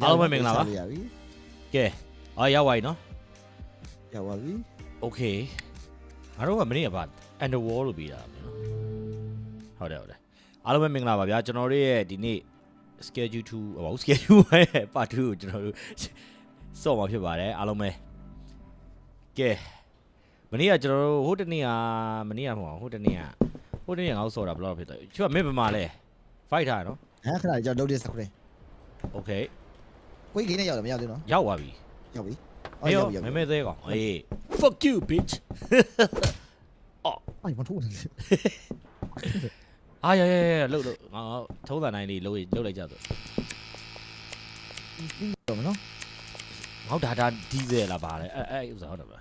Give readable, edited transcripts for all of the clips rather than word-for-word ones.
အားလုံးပဲမင်္ဂလာပါကဲအော်ရောက်ပါပြီနော်ရောက်ပါပြီโอเคငါတို့ကမနေ့ကပါ underwall လို့ပြီးတာနော်ဟုတ်တယ်အားလုံးပဲမင်္ဂလာပါဗျာကျွန်တော်တို့ရဲ့ဒီနေ့ schedule 2ဟော schedule 1 part 2ကိုကျွန်တော်တို့စော့မှာဖြစ်ပါတယ်အားလုံးပဲကဲမနေ့ကကျွန်တော်တို့ဟိုတနေ့ကမနေ့ကမဟုတ်ဟိုတနေ့ကငါ့ဆော့တာဘယ်လောက်ဖြစ်သွားချွတ်မင်းဘယ်မှာလဲ fight ထားနော်ခဏကြောက်လုပ်တဲ့စခရင်โอเคကိုကြီးနဲ့ရောက်တယ်မရောက်သေးနော်ရောက်ပါပြီရောက်ပြီအော်မဲသေးကောင်အေး fuck you bitch အော်အိုင်မထိုးနေအားရလှုပ်ငါထုံးစံတိုင်းလေးလှုပ်လိုက်ကြတော့တော့မနော်ငေါဒါဒီဇယ်လားပါတယ်အဲ့ဥစ္စာဟုတ်တယ်ဗျာ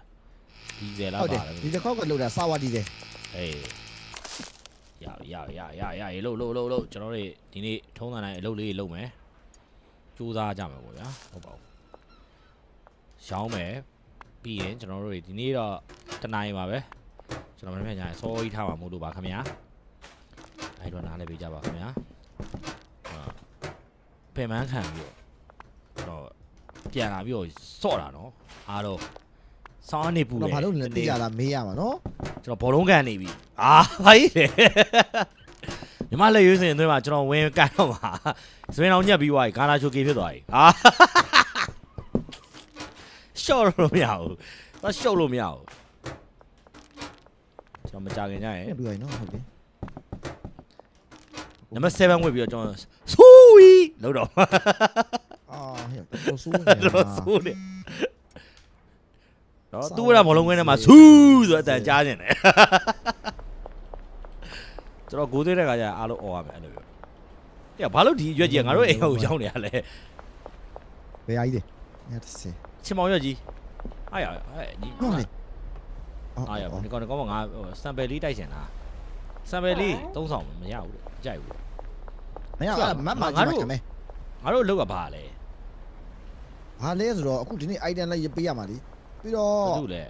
ဒီဇယ်လားပါတယ်ဒီတစ်ခေါက်ကလှုပ်တာစာဝါဒီဇယ်အေးရလှုပ်ကျွန်တော်တို့ဒီနေ့ထုံးစံတိုင်းအလုပ်လေးလုပ်မယ်စူးစမ်းကြမယ်ပေါ့ဗျာဟုတ်ပါဘူးရောင်းမယ်ပြီးရင်ကျွန်တော်တို့ဒီနေ့တော့တနိုင်ပါပဲကျွန်တော်မနေ့ကညာစောကြီးထားမှာမို့လို့ပါခင်ဗျာအဲ့တော့နားလည်းပေးကြပါခင်ဗျာပင်မန်းခံပြီးတော့ပြန်လာပြီးတော့စော့တာနော်အားတော့စောင်းနေပူတယ်ဘာလို့လဲသိရလားမေးရမှာနော်ကျွန်တော်ဘောလုံးကန်နေပြီဘာကြီးလဲညီမလက်ရွေးစင်အတွင်းမှာကျွန်တော်ဝင်ကန်တော့မှာစပင်းအောင်ညက်ပြီးသွားပြီဂါနာချိုကေဖြစ်သွားပြီရှော့လို့မရဘူးတော့ရှုပ်လို့မရဘူးကျွန်တော်မကြခင်ညရင်ပြီးသွားပြီနော်ဟုတ်တယ်နံပါတ်7ဝင်ပြီးတော့ကျွန်တော်ဆူဝီလို့တော့ဟဲ့တော့ဆူနေတော့ဆူနေတော့သူ့ရဘောလုံးကွင်းထဲမှာဆူဆိုတဲ့အတန်ကြားနေတယ်ကျွန်တော်ဂိုးသေးတဲ့ခါကျအားလုံးអော်ရမယ်အဲ့လိုပြောဘာလို့ဒီရွက်ကြီးကငါတို့အိမ်ကိုရောက်နေရလဲဘယ်အားကြီးလဲည30ချင်းမောင်ရွက်ကြီးအားရဒီဟုတ်လေအားရဒီကောင်ကငါစံပယ်လေးတိုက်ချင်တာစံပယ်လေးသုံးဆောင်မရဘူးကြိုက်ဘူးမရမမငါတို့လောက်ကဘာလဲဘာလဲဆိုတော့အခုဒီနေ့ item လိုက်ပေးရမှာလीပြီးတော့ဘာလို့လဲ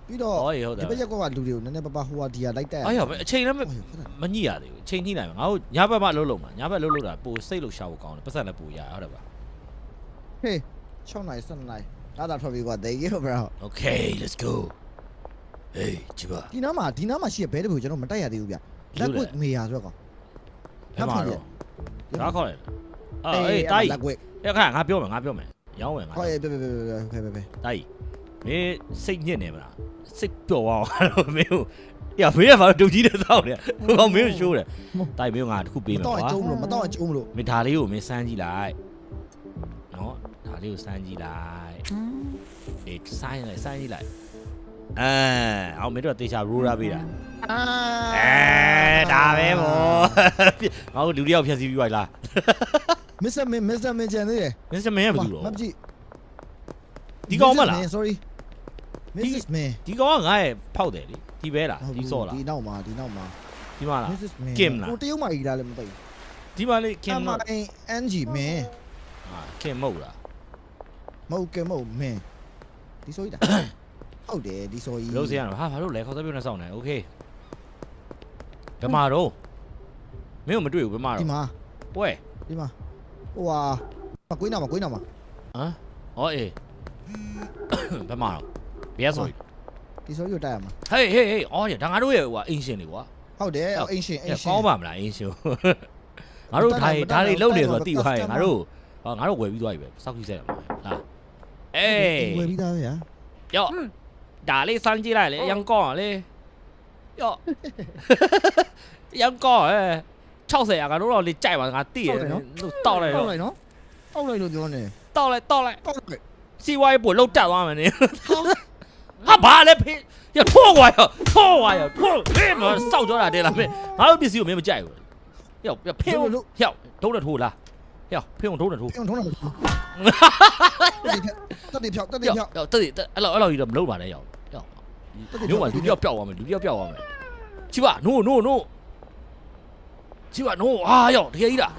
ပြီးတော့ဒီဘက်ရက်ကောကလူတွေကိုနည်းနည်းပပဟိုဟာဒီဟာလိုက်တက်အားရအချိန်လည်းမညှိရသေးဘူးအချိန်ညှိနိုင်မှာငါတို့ညဘက်မှလှုပ်မှာညဘက်လှုပ်တာပိုစိတ်လို့ရှာဖို့ကောင်းတယ်ပတ်စံလည်းပိုရဟုတ်တယ်ပါဟေး6နိုင်7နိုင်လာထွက်ပြီးကွာ thank you bro okay let's go ဟေးကြည့်ပါဒီနားမှာရှိရဘဲတပူကျွန်တော်မတိုက်ရသေးဘူးဗျလက်ကွက်မေယာဆိုတော့ကောင်လက်မှာတော့ဒါခေါ်တယ်အေးတိုက်လက်ကွက်အဲ့ခါငါပြောမယ်ရောင်းဝင်ငါဟေးပဲတိုက်မင်းစိတ်ညစ်နေမလားစိတ်ပျော်သွားအောင်မင်းရဖေးရဘာလို့ဒုတ်ကြီးတဲ့တောက်တယ်ဟောမင်းရှိုးတယ်တိုက်မင်းငါတခုပေးမယ်ကွာမတော့ကျုံးမလို့မင်းဒါလေးကိုမင်းစမ်းကြည့်လိုက်နော်ဒါလေးကိုစမ်းကြည့်လိုက်အေးစမ်းကြည့်လိုက်အောင်မင်းတို့တေချာရိုးရပေးတာဒါပဲဗောငါတို့လူတယောက်ဖြတ်စီးပြီးပါလားမစ္စတာမင်းကျန်သေးတယ်မစ္စတာမင်းကဘာလို့မကြည့်ဒီကောင်မလား sorry Mrs. Man ဒီကောင်ကငါ့ရဲ့ဖောက်တယ်လေဒီပဲလားဒီစော့လားဒီနောက်မှာဒီမှာလား Mrs. Man ကင်လားဟိုတရုတ်မှာကြီးလားလည်းမသိဘူးဒီမှာလေကင်တော့ NG Man ကင်မဟုတ်လားမဟုတ် Man ဒီဆိုကြီးတာဟုတ်တယ်ဒီဆိုကြီးလို့စရအောင်ဟာဘာလို့လဲခေါက်သက်ပြုတ်နေစောင့်နေโอเคဘယ်မှာတော့မင်းကိုမတွေ့ဘူးဘယ်မှာတော့ဒီမှာပွဲဒီမှာဟိုဟာကွေးနာမှာဟမ်ဟောအေးဘယ်မှာတော့ဘယ်ဆိုဒီဆိုကြီးတိုက်ရမှာဟေးအော်ဒါငါတို့ရဲ့ဟိုအင်ရှင်တွေကွာဟုတ်တယ်အင်ရှင်ကောင်းပါမလားအင်ရှင်ငါတို့ဒါတွေလုံနေဆိုတော့တိသွားရင်ငါတို့ဝယ်ပြီးသွားပြီပဲစောက်ကြီးဆက်ရမှာလားအေးဝယ်ပြီးသားဗျာယောဒါလေးစမ်းကြည့်လိုက်လေရန်ကောင်းလေယောရန်ကောင်း60ရာကတော့တော့လေးကြိုက်ပါငါတိရလို့တောက်လိုက်တော့နော်တောက်လိုက်လို့ပြောနေတောက်လိုက်စီဝိုင်းပို့လောက်တက်သွားမယ်နေဟာဘာလဲဖေးရထိုးကွာရဖေးမစောက်ကြတာတဲ့လားမင်းငါတို့ပစ္စည်းကိုမင်းမကြိုက်ဘူးယောဖေးလို့ယောဒုံးနဲ့ထိုးလားယောဖေးုံဒုံးနဲ့ထိုးတက်ဖြောက်အဲ့လောက်ကြီးတော့မလုပ်ပါနဲ့ယောမျိုးမှာလူတယောက်ပျောက်သွားမယ်ချီပါနိုးချီပါနိုးယောတကယ်ကြီးလား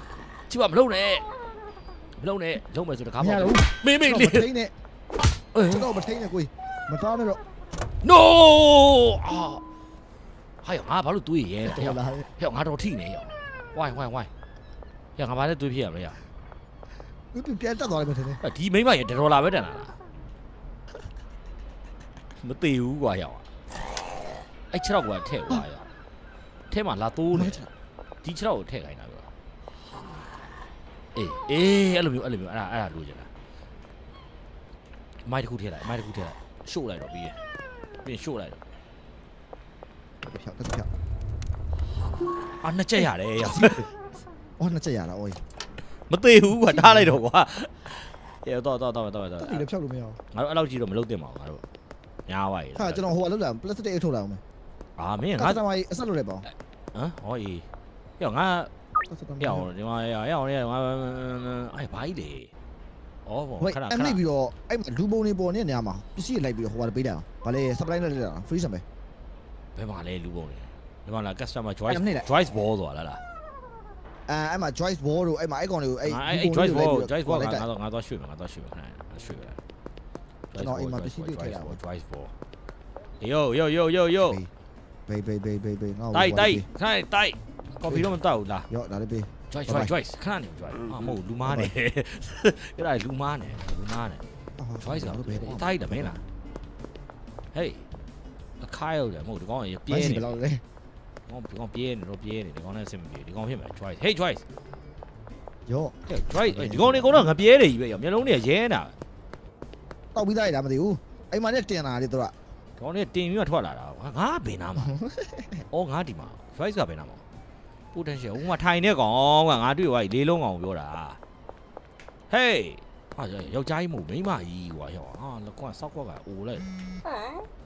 ချီပါမလုပ်နဲ့လုံးမယ်ဆိုတကားပေါ့မင်းလေးထိန်းနေကျွန်တော်မထိန်းနဲ့ကိုမသားနဲ့တော့ no ဟာယောငါဘာလို့တွေးရဲဟဲ့ငါတော့ထိနေယောဝိုင်းဟဲ့ငါဘာလဲတွေးဖြစ်ရမလဲယော ပြန်တက်သွားလိုက်မယ်ထင်တယ် ဒီမိမရေ$1ပဲတန်လာလားမသေးဘူးကွာရောက်အဲ့6ကထည့်သွားရထဲမှာလာတိုးနေဒီ6ကိုထည့်ခိုင်းတာပြောအေးအဲ့လိုမျိုးအဲ့ဒါလိုချင်တာမိုက်တစ်ခုထည့်လိုက်ရှို့လိုက်တော့ပြီးရင်ရှို့လိုက်တော့ ဖြောက်ဖြောက် နှစ်ချက်ရတယ်ရောက် အော်နှစ်ချက်ရတာအော် မသေးဘူးကွာထားလိုက်တော့ကွာအေးတော့ဒီလည်းဖြောက်လို့မရအောင် ငါတို့အဲ့လောက်ကြီးတော့မလုပ်သင့်ပါဘူးငါတို့ညားပါရဲ့ ဟာကျွန်တော်ဟိုကလောက်လာ plastic အိတ်ထုတ်လာအောင်မယ် မင်းငါ သမားကြီးအဆက်လုပ်လိုက်ပါအောင် ဟောအေးရောက်ငါရောက်ဒီမှာရောက်နေငါအဲ့ဘာကြီးလေဩဘော ဝေး ခဏ အမိပြီးတော့အဲ့မှာလူပုံနေပေါ်နေတဲ့နေရာမှာပစ္စည်းလိုက်ပြီးတော့ဟိုကပေးလိုက်အောင်ဗာလေ supply နဲ့လိုက်တာ free ဆံပဲ ဘယ်မှာလဲလူပုံနေဒီမှာလာ customer choice ball ဆိုတာလား အဲ့မှာ Joyce Ball တို့အဲ့မှာအဲ့ကောင်တွေကိုအဲ့ Joyce ball ငါတော့ရွှေ့မယ်ခဏရွှေ့မယ် ကျွန်တော်အိမ်မှာပစ္စည်းတွေထည့်တာပေါ့ Joyce ball yo ဘေးငါ့ကို တိုက်ခို်ဖီတော့မတောက်ဘူးလား ရောဒါလေးပေး Joyce ခဏနေ Joyce မဟုတ်လူမားနေအဲ့ဒါလူမားနေ Joyce ကတိုက်တယ်မင်းလား Hey အခါရောက်တယ်မဟုတ်ဒီကောင်ပြဲနေ ဘယ်လောက်လဲ ဒီကောင်ပြဲနေဒီကောင်နဲ့ဆင်မပြေဒီကောင်ဖြစ်မယ် Joyce Hey Joyce ရော Joyce ဒီကောင်နေကတော့ငပြဲတယ်ကြီးပဲမျက်လုံးတွေရဲနေတာ တောက်ပြီးသားရတာမသိဘူးအိမ်မှာနဲ့တင်လာတယ်သူက ဒီကောင်နေတင်ပြီးတော့ထွက်လာတာငါဘယ်နာမှာအော်ငါဒီမှာ Joyce ကဘယ်နာမှာ potential ဟိုမှာထိုင်နေကောင်ကငါတွေ့သွားပြီလေးလုံးကောင်ပြောတာ Hey ယောက်ျားကြီးမဟုတ်မိန်းမကြီးကွာရောက်လက်ကွာစောက်ကွက်ကအိုလိုက်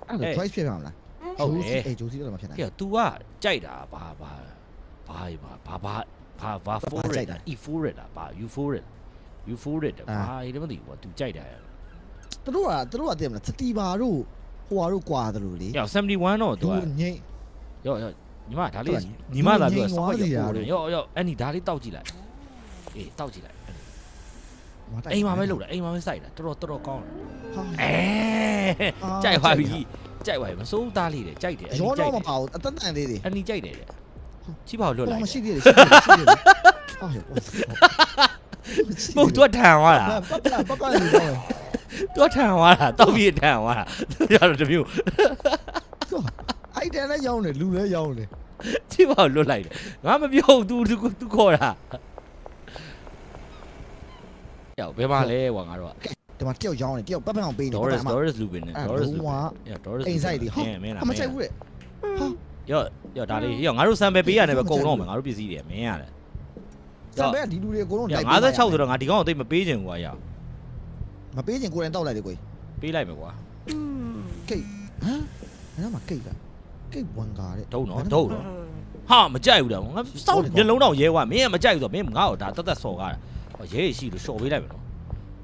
အဲ့ဒါ Joyce ဖြစ်မှာမလား ဟုတ်တယ် အဲ့ဂျိုစီတော့မဖြစ်နိုင် ကဲ तू ကကြိုက်တာဘာ forward e forward လားဘာ you forward ဘာဒီမသိဘူး तू ကြိုက်တာ သူတို့ကတည်မလားစတီဘာတို့ဟိုဟာတို့ကွာတယ်လို့လေ ယော71တော့ तू ငိမ့် ယောညီမဒါလေးညီမလာပြီးတော့စောက်ရက်ပို့တယ်ယောအဲ့ဒီဒါလေးတောက်ကြည့်လိုက်အေးတောက်ကြည့်လိုက်အိမ်မှာပဲလုပ်တာအိမ်မှာပဲစိုက်တာတော်တော်ကောင်းတယ်ကြိုက်ပါပြီမစိုးသားလေးတယ်ကြိုက်တယ် ရောတော့မပါဘူးအတန်တန်လေးတွေ အနီကြိုက်တယ်ချိပေါလွတ်လိုက် မရှိသေးတယ်ဟာဟဲ့ မဟုတ် तू ထန်သွားတာ ပပလေးတော့ तू ထန်သွားတာတောက်ပြီးထန်သွားတာရတော့တမျိုး အဲ့တန်လည်းရောင်းတယ်လူလည်းရောင်းတယ် ချိပေါလွတ်လိုက်တယ်ငါမပြောဘူး तू ခေါ်တာယောဘယ်မှာလဲကွာငါတို့က ဒီမှာတယောက်ရောင်းတယ်တယောက်ပတ်ပန်းအောင်ပေးနေ Doris Lubin နဲ့ Doris Lubin အိမ်ဆိုင်တွေဟာ မင်းလား အမချိုက်ဘူးတဲ့ဟာ ယောဒါလေးယောငါတို့ sample ပေးရတယ်ပဲကုန်တော့မယ်ငါတို့ပစ္စည်းတွေမင်းရတယ် စံပဲဒီလူတွေအကုန်လုံး 56ဆိုတော့ငါဒီကောင်ကိုသိမပေးချင်ဘူးကွာယော မပေးချင်ကိုယ်တိုင်တောက်လိုက်တယ်ကို ပေးလိုက်မယ်ကွာ ကိတ်ဟမ်အဲ့မှာကိတ်လားကိတ်ဝန်ကာတဲ့ ဒုံတော့ဟာမကြိုက်ဘူးတော့ငါစောက်မျက်လုံးတော့ရဲကွာမင်းကမကြိုက်ဘူးဆိုငါ့ကိုဒါတက်စော်ကားတာရဲရှိလို့ရှော့ပေးလိုက်မယ်နော်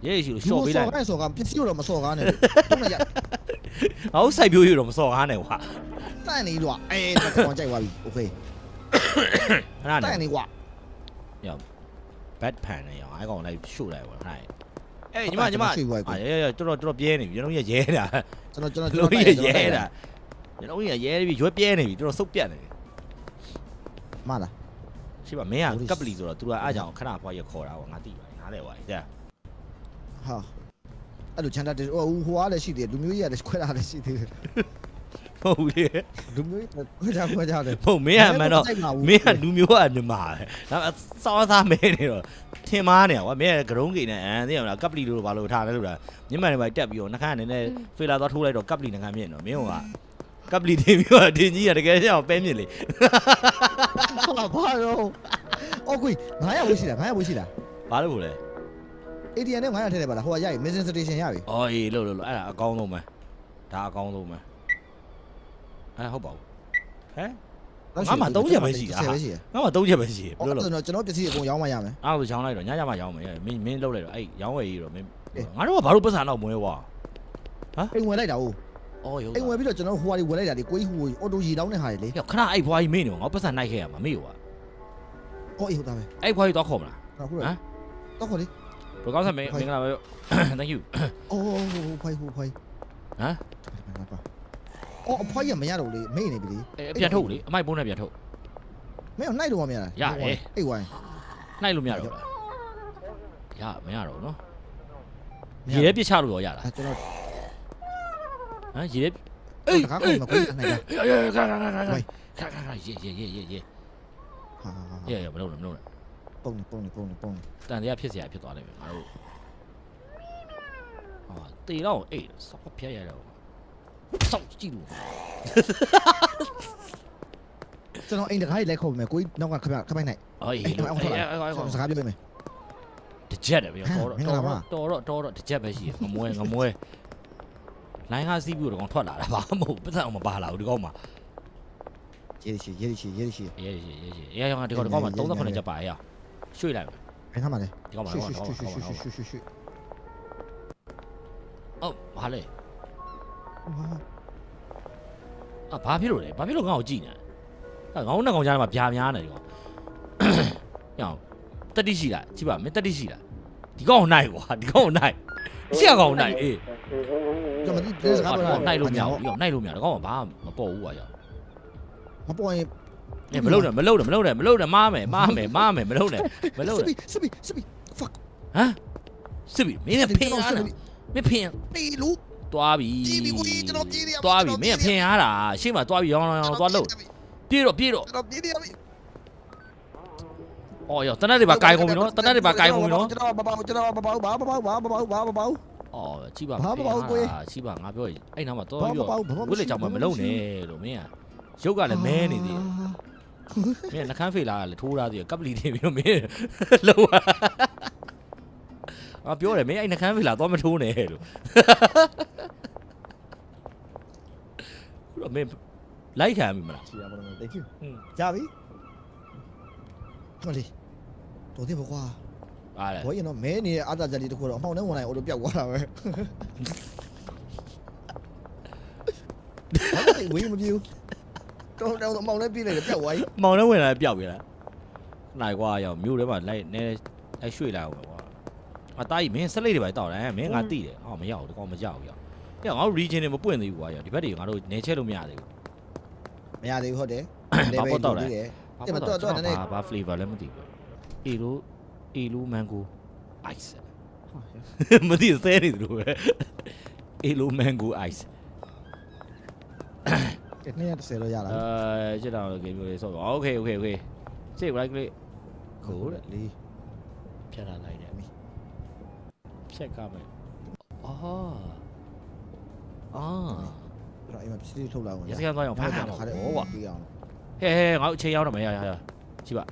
ရဲရှိလို့ရှော့ပေးလိုက် စော်ကားပစ္စည်းတော့မစော်ကားနဲ့တုံးလိုက်ရ ငါ့စိုက်ပြိုးရတော့မစော်ကားနဲ့ကွာ တန့်နေတော့အေးတော့ကြိုက်သွားပြီโอเค ခဏ တန့်နေကွာ ယော bad pan နဲ့ယောအဲ့ကောင်လိုက်ရှို့လိုက်ကွာခဏအေးညီမတော်တော်ပြဲနေပြီကျွန်တော်ရဲတာ ကျွန်တော် ကျွန်တော်ရဲတာကျွန်တော်ရဲပြီရွက်ပြဲနေပြီတော်တော်စုပ်ပြတ်နေပြီ မလား ရှိပါမင်းကကပလီဆိုတော့ तू ကအားကြောင့်ခဏဖွားရခေါ်တာပေါ့ငါသိပါတယ်ငါလည်းဟွာတဲ့ ဟာအဲ့လိုချန်တာဟိုကလည်းရှိသေးတယ်လူမျိုးကြီးကလည်းခွဲတာလည်းရှိသေးတယ် ဟုတ်လေ လူမျိုးခွဲကြတယ် ဟုတ်မင်းကမှန်တော့မင်းကလူမျိုးကမြန်မာပဲဒါစောင်းသားမဲနေတော့ထင်မားနေကွာမင်းကဂရုံးကိနေသိရမလားကပလီတို့ဘာလို့ထားလဲလို့လားမြင့်မှန်တွေပဲတက်ပြီးတော့နှခမ်းနည်းနည်းဖေလာသွားထိုးလိုက်တော့ကပလီနှခမ်းမြင့်တော့မင်းကပလီတင်ပြီးတော့တင်ကြီးကတကယ်ကြောက်ပဲမြင့်လေ ဟာဘာရောအော်ကွေ900ဝရှိတာ900ဝရှိတာ ဘာလို့လဲ ATM နဲ့900ထည့်တယ်ပါလားဟိုကရပြီ Mission Station ရပြီ အော်အေးလို့အဲ့ဒါအကောင်းဆုံးပဲဒါအကောင်းဆုံးပဲဟုတ်ပါဘူးဟဲ့ငါမှ3ချက်ပဲရှိတာငါမှ3ချက်ပဲရှိတယ်ဘယ်လိုလဲ ကျွန်တော်ပစ္စည်းအကုန်ရောင်းမှရမယ် အားလို့ရောင်းလိုက်တော့ညညမှရောင်းမယ်မင်းလှုပ်လိုက်တော့အဲ့ရောင်းဝယ်ကြီးတော့မင်းငါတို့ကဘာလို့ပတ်စံတော့မွဲကွာဟမ် အိမ်ဝယ်လိုက်တာဟုတ် အော်ရော အိမ်ဝယ်ပြီးတော့ကျွန်တော်ဟိုဟာတွေဝယ်လိုက်တာဒီကိုကြီးဟိုအော်တိုရီတောင်းတဲ့ဟာတွေလေ ခဏအဲ့ဘွားကြီးမင်းနေငါပတ်စံနိုင်ခဲ့ရမှာမေ့ကွာ အော်အေးဟုတ်တာပဲ အဲ့ဘွားကြီးတော့ခေါ်မလား ဟုတ်ကဲ့တော့ခေါ်လေ ဘယ်ကောင်းဆက်မင်္ဂလာပါ thank you အော်ဖိုင်ဟမ်အော်ဖိုင်ရမရတော့လေမေ့နေပြီလေ ပြန်ထုတ်လေအမိုက်ပုံးနဲ့ပြန်ထုတ် မင်းနိုင်တော့မရလား ရတယ် အိတ်ဝိုင်း နိုင်လို့မရတော့လား ရမရတော့နော်ရေထဲပြစ်ချလို့ရောရတာ ကျွန်တော် ဟမ်ရေထဲ အေးခါကောမကိုနိုင်တာ ခါရေရေမလုပ်နဲ့ ပုံနေတန်တရားဖြစ်เสียဖြစ်သွားလိမ့်မယ်ငါတို့ဟာတေတော့အေးစောက်ဖျက်ရတော့စောက်ကြည့်လို့ ကျွန်တော်အိမ်တခါကြီးလိုက်ခုံမယ်ကိုကြီးနောက်ကခပိုင်နိုင် အေးစကားပြောပေးမယ် တကြက်တယ်ဗျတော်တကြက်ပဲရှိရငမွဲလိုင်းကားစီးပြီးတော့ကောင်ထွက်လာတာဘာမဟုတ်ပတ်သက်အောင်မပါလာဘူးဒီကောင်မှာ ရေးရှိအေးရောဒီကောင်မှာ38ချက်ပါရရွှေ့လိုက်မယ် ဘယ်ထားမှာလဲ ဒီကောင်မှာဟုတ်ဘာလဲဘာဖြစ်လို့လဲဘာဖြစ်လို့ငါ့ကိုကြည့်နေငါ့နဲ့ကောင်ကြားမှာဗျာများနေဒီကောင်ညောင်တက်တိရှိလားကြည့်ပါမင်းတက်တိရှိလားဒီကောင်နိုင်ကွာဒီကောင်နိုင်ရှက်ကောင်နိုင်အေး ကျွန်တော်ဒီစကားပြောတာ နိုင်လို့မရဘူးဒီကောင်နိုင်လို့မရတော့ကောင်ဘာမပေါ်ဘူးကွာရော မပေါ်ရင် မလုပ်နဲ့မားမယ်မလုပ်နဲ့ စပီ fuck ဟမ်စစ်ပြီမင်းဖင်ရတာမင်းဖင် တီလူ သွားပြီ တီးပြီကိုကြီးကျွန်တော်ပြေးရ သွားပြီမင်းဖင်ရတာရှေ့မှာသွားပြီရောင်းသွားလို့ပြေးတော့ ကျွန်တော်ပြေးရပြီ အော်ရောတနက်တွေပါကိုင်ကုန်ပြီနော်ကျွန်တော်ဘာဘာအော်ချိပါချိပါငါပြောအဲ့နားမှာတော့ပြီးတော့ဝိလေကြောင်မလုံးနဲ့လို့မင်းကရုပ်ကလည်းမဲနေသေးတယ်မင်းနှခမ်းဖေးလာကလည်းထိုးထားသေးတယ်ကပ်ပလီတင်ပြီးတော့မင်းလုံးငါပြောတယ်မင်းအဲ့နှခမ်းဖေးလာတော့မထိုးနဲ့လို့မင်းလိုက်ခံပြီမလား thank you ကြပြီဟိုလေတော်တယ်ကွာ အားလေ ဘောရင်တော့မဲနေတဲ့အာသာကြလေးတခုတော့အမှောင်နဲ့ဝင်လိုက်အော်တော့ပျောက်သွားတာပဲဝေးမပြေဘူးတော့အမှောင်နဲ့ပြေးလိုက်တယ်ပျောက်သွားပြီ မောင်နဲ့ဝင်လာပျောက်ပြီလားနိုင်ကွာရောက်မြို့ထဲမှာလိုက်နဲလိုက်ရွှေ့လိုက်အောင်ကွာအသားကြီးမင်းစလိတ်တွေပဲတောက်တယ်မင်းငါတိတယ်ဟောမရောက်ဘူးကောမကြောက်ဘူးရောက်ငါတို့ region တွေမပွင့်သေးဘူးကွာရောက်ဒီဘက်တွေငါတို့နေချက်လို့မရသေးဘူး မရသေးဘူးဟုတ်တယ် ဘာပေါ့တောက်လဲ အဲ့မတော့နည်းနည်း ဘာ flavor လဲမသိဘူးအီလို mango ice မသိစဲနေတယ်လို့ပဲအီလို mango ice 230တော့ရလား ကျတော့ဂိမ်းမျိုးလေးဆော့ပါโอเคစိတ် right click ကိုလေဖြတ်ထားလိုက်တယ်ဖြတ်ကမယ်အော်အဲ့တော့အိမ်မှာပစ္စည်းထုတ်လာအောင် ရစကန်သွားအောင်ဖမ်းမှာပေါ့ကွာ ပြီးအောင် ဟဲငါ့အချိန်ရောက်တော့မရကြည့်ပါ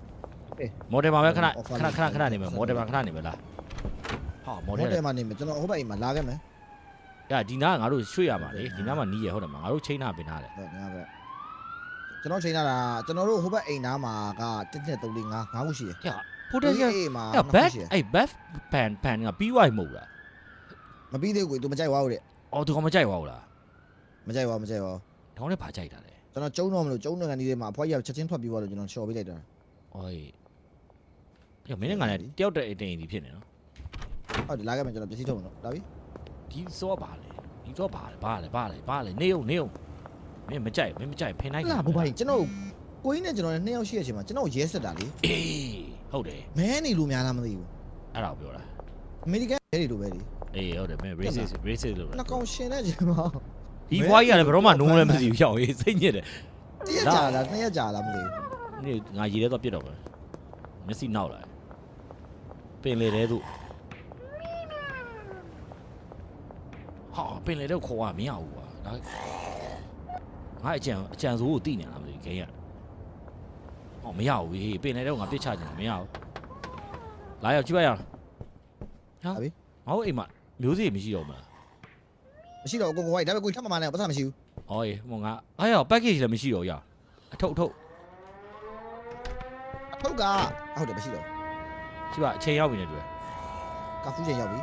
မော်ဒယ်မှာပဲခဏနေမယ်မော်ဒယ်မှာခဏနေမယ်လားဟာမော်ဒယ် မှာနေမယ်ကျွန်တော်ဟိုဘက်အိမ်မှာလာခဲ့မယ် ။ဒီနားငါတို့ရွှေ့ရမှာလေဒီနားမှာနီးရဟုတ်တယ်မငါတို့ချိန်ထားပင်ထားတယ် ဟုတ်ငါပဲကျွန်တော်ချိန်လာတာကျွန်တော်တို့ဟိုဘက်အိမ်သားမှာက12345ခုရှိတယ် ။ဖိုတက်ရ မှာ back အဲ့ back pan ကပြီးွားမဟုတ်လား မပြီးသေးဘူး तू မကြိုက်ပါဘူးတဲ့ ။အော်သူကမကြိုက်ပါဘူးလား မကြိုက်ပါဘူး ။တောင်းနဲ့ဘာကြိုက်တာလဲ ကျွန်တော်ကျုံတော့မလို့ကျုံတဲ့ကနေထဲမှာအဖွားကြီးကချက်ချင်းထွက်ပြီးသွားလို့ကျွန်တော်ချော်ပေးလိုက်တာ ။အော်။မင်းနဲ့ငါနဲ့တယောက်တည်းအိမ်ဒီဖြစ်နေနော် ဟုတ်တယ်လာခဲ့မယ်ကျွန်တော်ပစ္စည်းထုတ်မယ်နော်လာပြီ ။ဒီစောပါလေ။ဒီစောပါလေ။နေအောင်မင်းမကြိုက်ဖင်နိုင် လာဘိုးဘိုင်းကျွန်တော်ကိုင်းနဲ့ကျွန်တော်နဲ့2ယောက်ရှိတဲ့အချိန်မှာကျွန်တော်ရဲဆက်တာလေ အေးဟုတ်တယ် မဲနေလို့များလားမသိဘူး အဲ့ဒါကိုပြောတာ အမေရိကန်ရဲတွေလိုပဲလေ အေးဟုတ်တယ်မင်း racist လို့ နှကောင်ရှင်တဲ့ချိန်မှာ ဒီဘွားကြီးကလည်းဘယ်တော့မှနိုးလည်းမသိဘူးရောက်ရေးစိတ်ညစ်တယ် 1ရက်ကြာလား2ရက်ကြာလားမသိဘူး นี่ငါရေထဲတော့ပြစ်တော့မယ်မျက်စိနောက်လာပင်လေတဲသူဟာပင်လေတော့ခေါ်ရမရဘူးကွာဒါငါအကြံစိုးကိုတိနေလားမသိဘူးဂိမ်းရဟောမရဘူးဟေးပင်လေတော့ငါပြစ်ချချင်တယ်မရဘူးလာရောက်ကြည့်ပါရအောင်ဟာပြီငါတို့အိမ်မှာမျိုးစေ့မရှိတော့မလား မရှိတော့ကိုကိုဝိုင်းဒါပေမဲ့ကိုထပ်မမှန်းနဲ့ပတ်စံမရှိဘူး ဟောရေဟိုငါအားရ package လည်းမရှိတော့ရအထုတ် ထုတ်ကဟုတ်တယ်မရှိတော့ ကြည့်ပါအချိန်ရောက်ပြီနဲ့တွေ့ ကာဖူးချိန်ရောက်ပြီ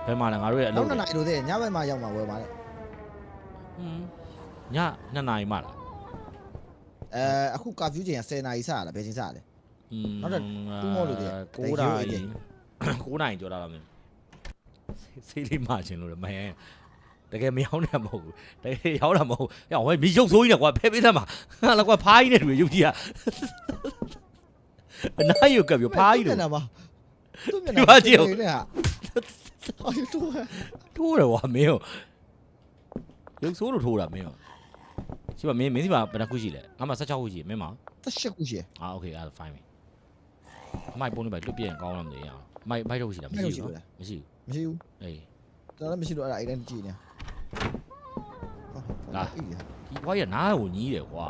ဘယ်မှာလဲငါတို့ရဲ့အ နော လုပ် က်နှစ်နာရီလို့တဲ့ညဘက်မှာရောက်မှာဝယ်ပါလေ ည2 နာရီမှလား အခုကာဖူးချိန်က10နာရီစရလားဘယ်ချိန်စရလဲ နောက်တော့တူးမောလို့တည်း 9နာရီ9နာရီကျော်လာတော့မင်းစိတ်လေးမှချင်လို့မဟဲတကယ်မရောက်နဲ့မဟုတ်ဘူးတကယ်ရောက်တာမဟုတ်ရအောင်မီးရုပ်ဆိုးကြီးနဲ့ကွာဖဲပေးသမ်းပါဟာလားကွာဖားကြီးနဲ့တွေ့ရုပ်ကြီးကအနားရုပ်ကပ်ပြီးဖားကြီးလို့ နာမှာ သူမျက်နှာနဲ့ဟာဟာယူတူ ထိုးတယ်ကွာမင်းကိုရုပ်ဆိုးလို့ထိုးတာမင်းကိုရှိပါမင်းစီမှာဘယ်နှခုရှိလဲငါမှ16ခုရှိမင်းမှာ သက်ရှက်ကူရှိ အာโอเคအဲ့ဒါ fine ပြီအမိုက်ပုံးလေးပဲလွတ်ပြရင်ကောင်းလားမသိရအောင်မိုက်တော့ရှိတာမရှိဘူးမရှိဘူး မရှိဘူး အေး တော်တော်မရှိတော့အဲ့ဒါအဲ့တိုင်းကြည့်နေလာအေး ဒီဘွားရနားကိုညီးတယ်ကွာ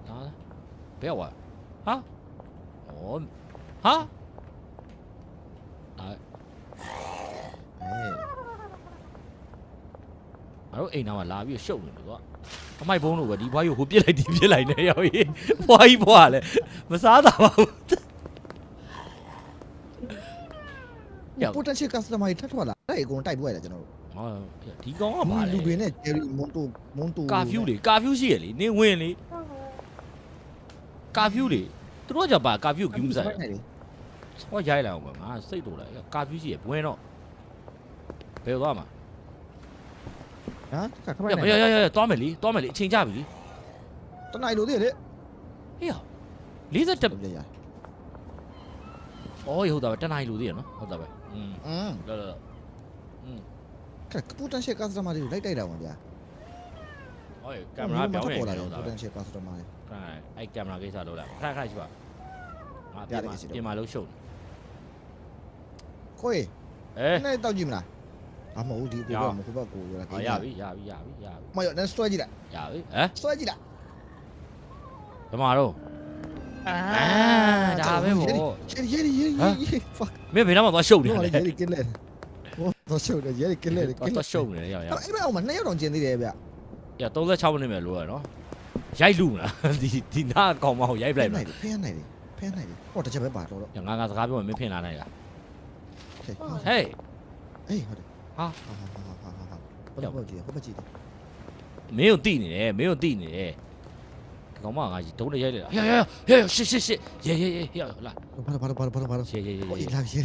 နားဘယ်ကွာဟာဩဟာအဲ့တို့အိမ်နာမှာလာပြီးရှုပ်နေတယ်ကွာအမိုက်ဘုံလို့ပဲဒီဘွားကြီးကိုပြစ်လိုက်ဒီပြစ်လိုက်နေရောက်ရေးဘွားကြီးဘွားလည်းမစားတာပါဘူး potential customer ထပ်ထွက်လာအဲ့အကုန်တိုက်ပွဲရတယ်ကျွန်တော်တို့ ဟောဒီကောင်ကပါလေ လူတွေနဲ့ Jerry Monto ကာဖြူလေကာဖြူရှိရလေနင်းဝင်လေကာဖြူလေသူတို့ကပါကာဖြူကယူမဆိုင်ဟောရိုက်လာအောင်ပါငါစိတ်တူလာကာဖြူရှိရဘွင်းတော့ဘယ်သွားမှာ ဟမ်ခမရ ရသွားမယ်လေအချိန်ကြပြီလေ တနိုင်လို့သေးတယ် ဟေး40တက် ပြရ အော်ဟုတ်တာပဲတနိုင်လူသေးရနော်ဟုတ်တာပဲလောခက် potential customer တွေလိုက်တိုက်တာဝင်ဗျာ ဟောကင်မရာပြောင်းနေ ပေါ်လာ တယ် တယ် ဟုတ်တာပဲ potential customer တွေ အဲ့ကင်မရာကိစ္စလုပ်လိုက်ခဏရှိပါငါပြင်မာလို့ရှုပ် ကိုယ် အဲ နဲ့တောက်ကြည့်မလားအမဟုတ်ဒီကိုကမဟုတ်ပါကိုရတာ ရပြီမရနဲ့ store ကြည့်လိုက် ရပြီ store ကြည့်လိုက် ဘယ်မှာတော့ဒါပဲဗော ရေ fuck မင်းဘယ်တော့မှသွားရှုပ်နေ တော့ လဲ ရေကလဲတော့ရှုပ်တယ်ရေကလဲ သွားရှုပ်နေတယ်ရ အဲ့ဘက်အောင်မ2ရောက်တော့ကျင်သေးတယ်ဗျ ရ36မိနစ်ပဲလို့ရနော်ရိုက်လူမလားဒီနားကောင်မအောင်ရိုက်ပလိုက်မလား ဖျန်းနိုင်တယ်ဟောတချက်ပဲပါတော့ ငါစကားပြောရင်မင်းဖင်လာနိုင်လား ဟေး ဟေး အေးဟုတ်တယ် ဟာ ဟုတ်ကြည့်ဟုတ်ကြည့် မင်းကိုတိနေတယ်ဒီကောင်မငါဒုံးနဲ့ရိုက်လိုက်ရှစ်ရေလာ ဘာလို့ ရေ ဟိုလာပြီ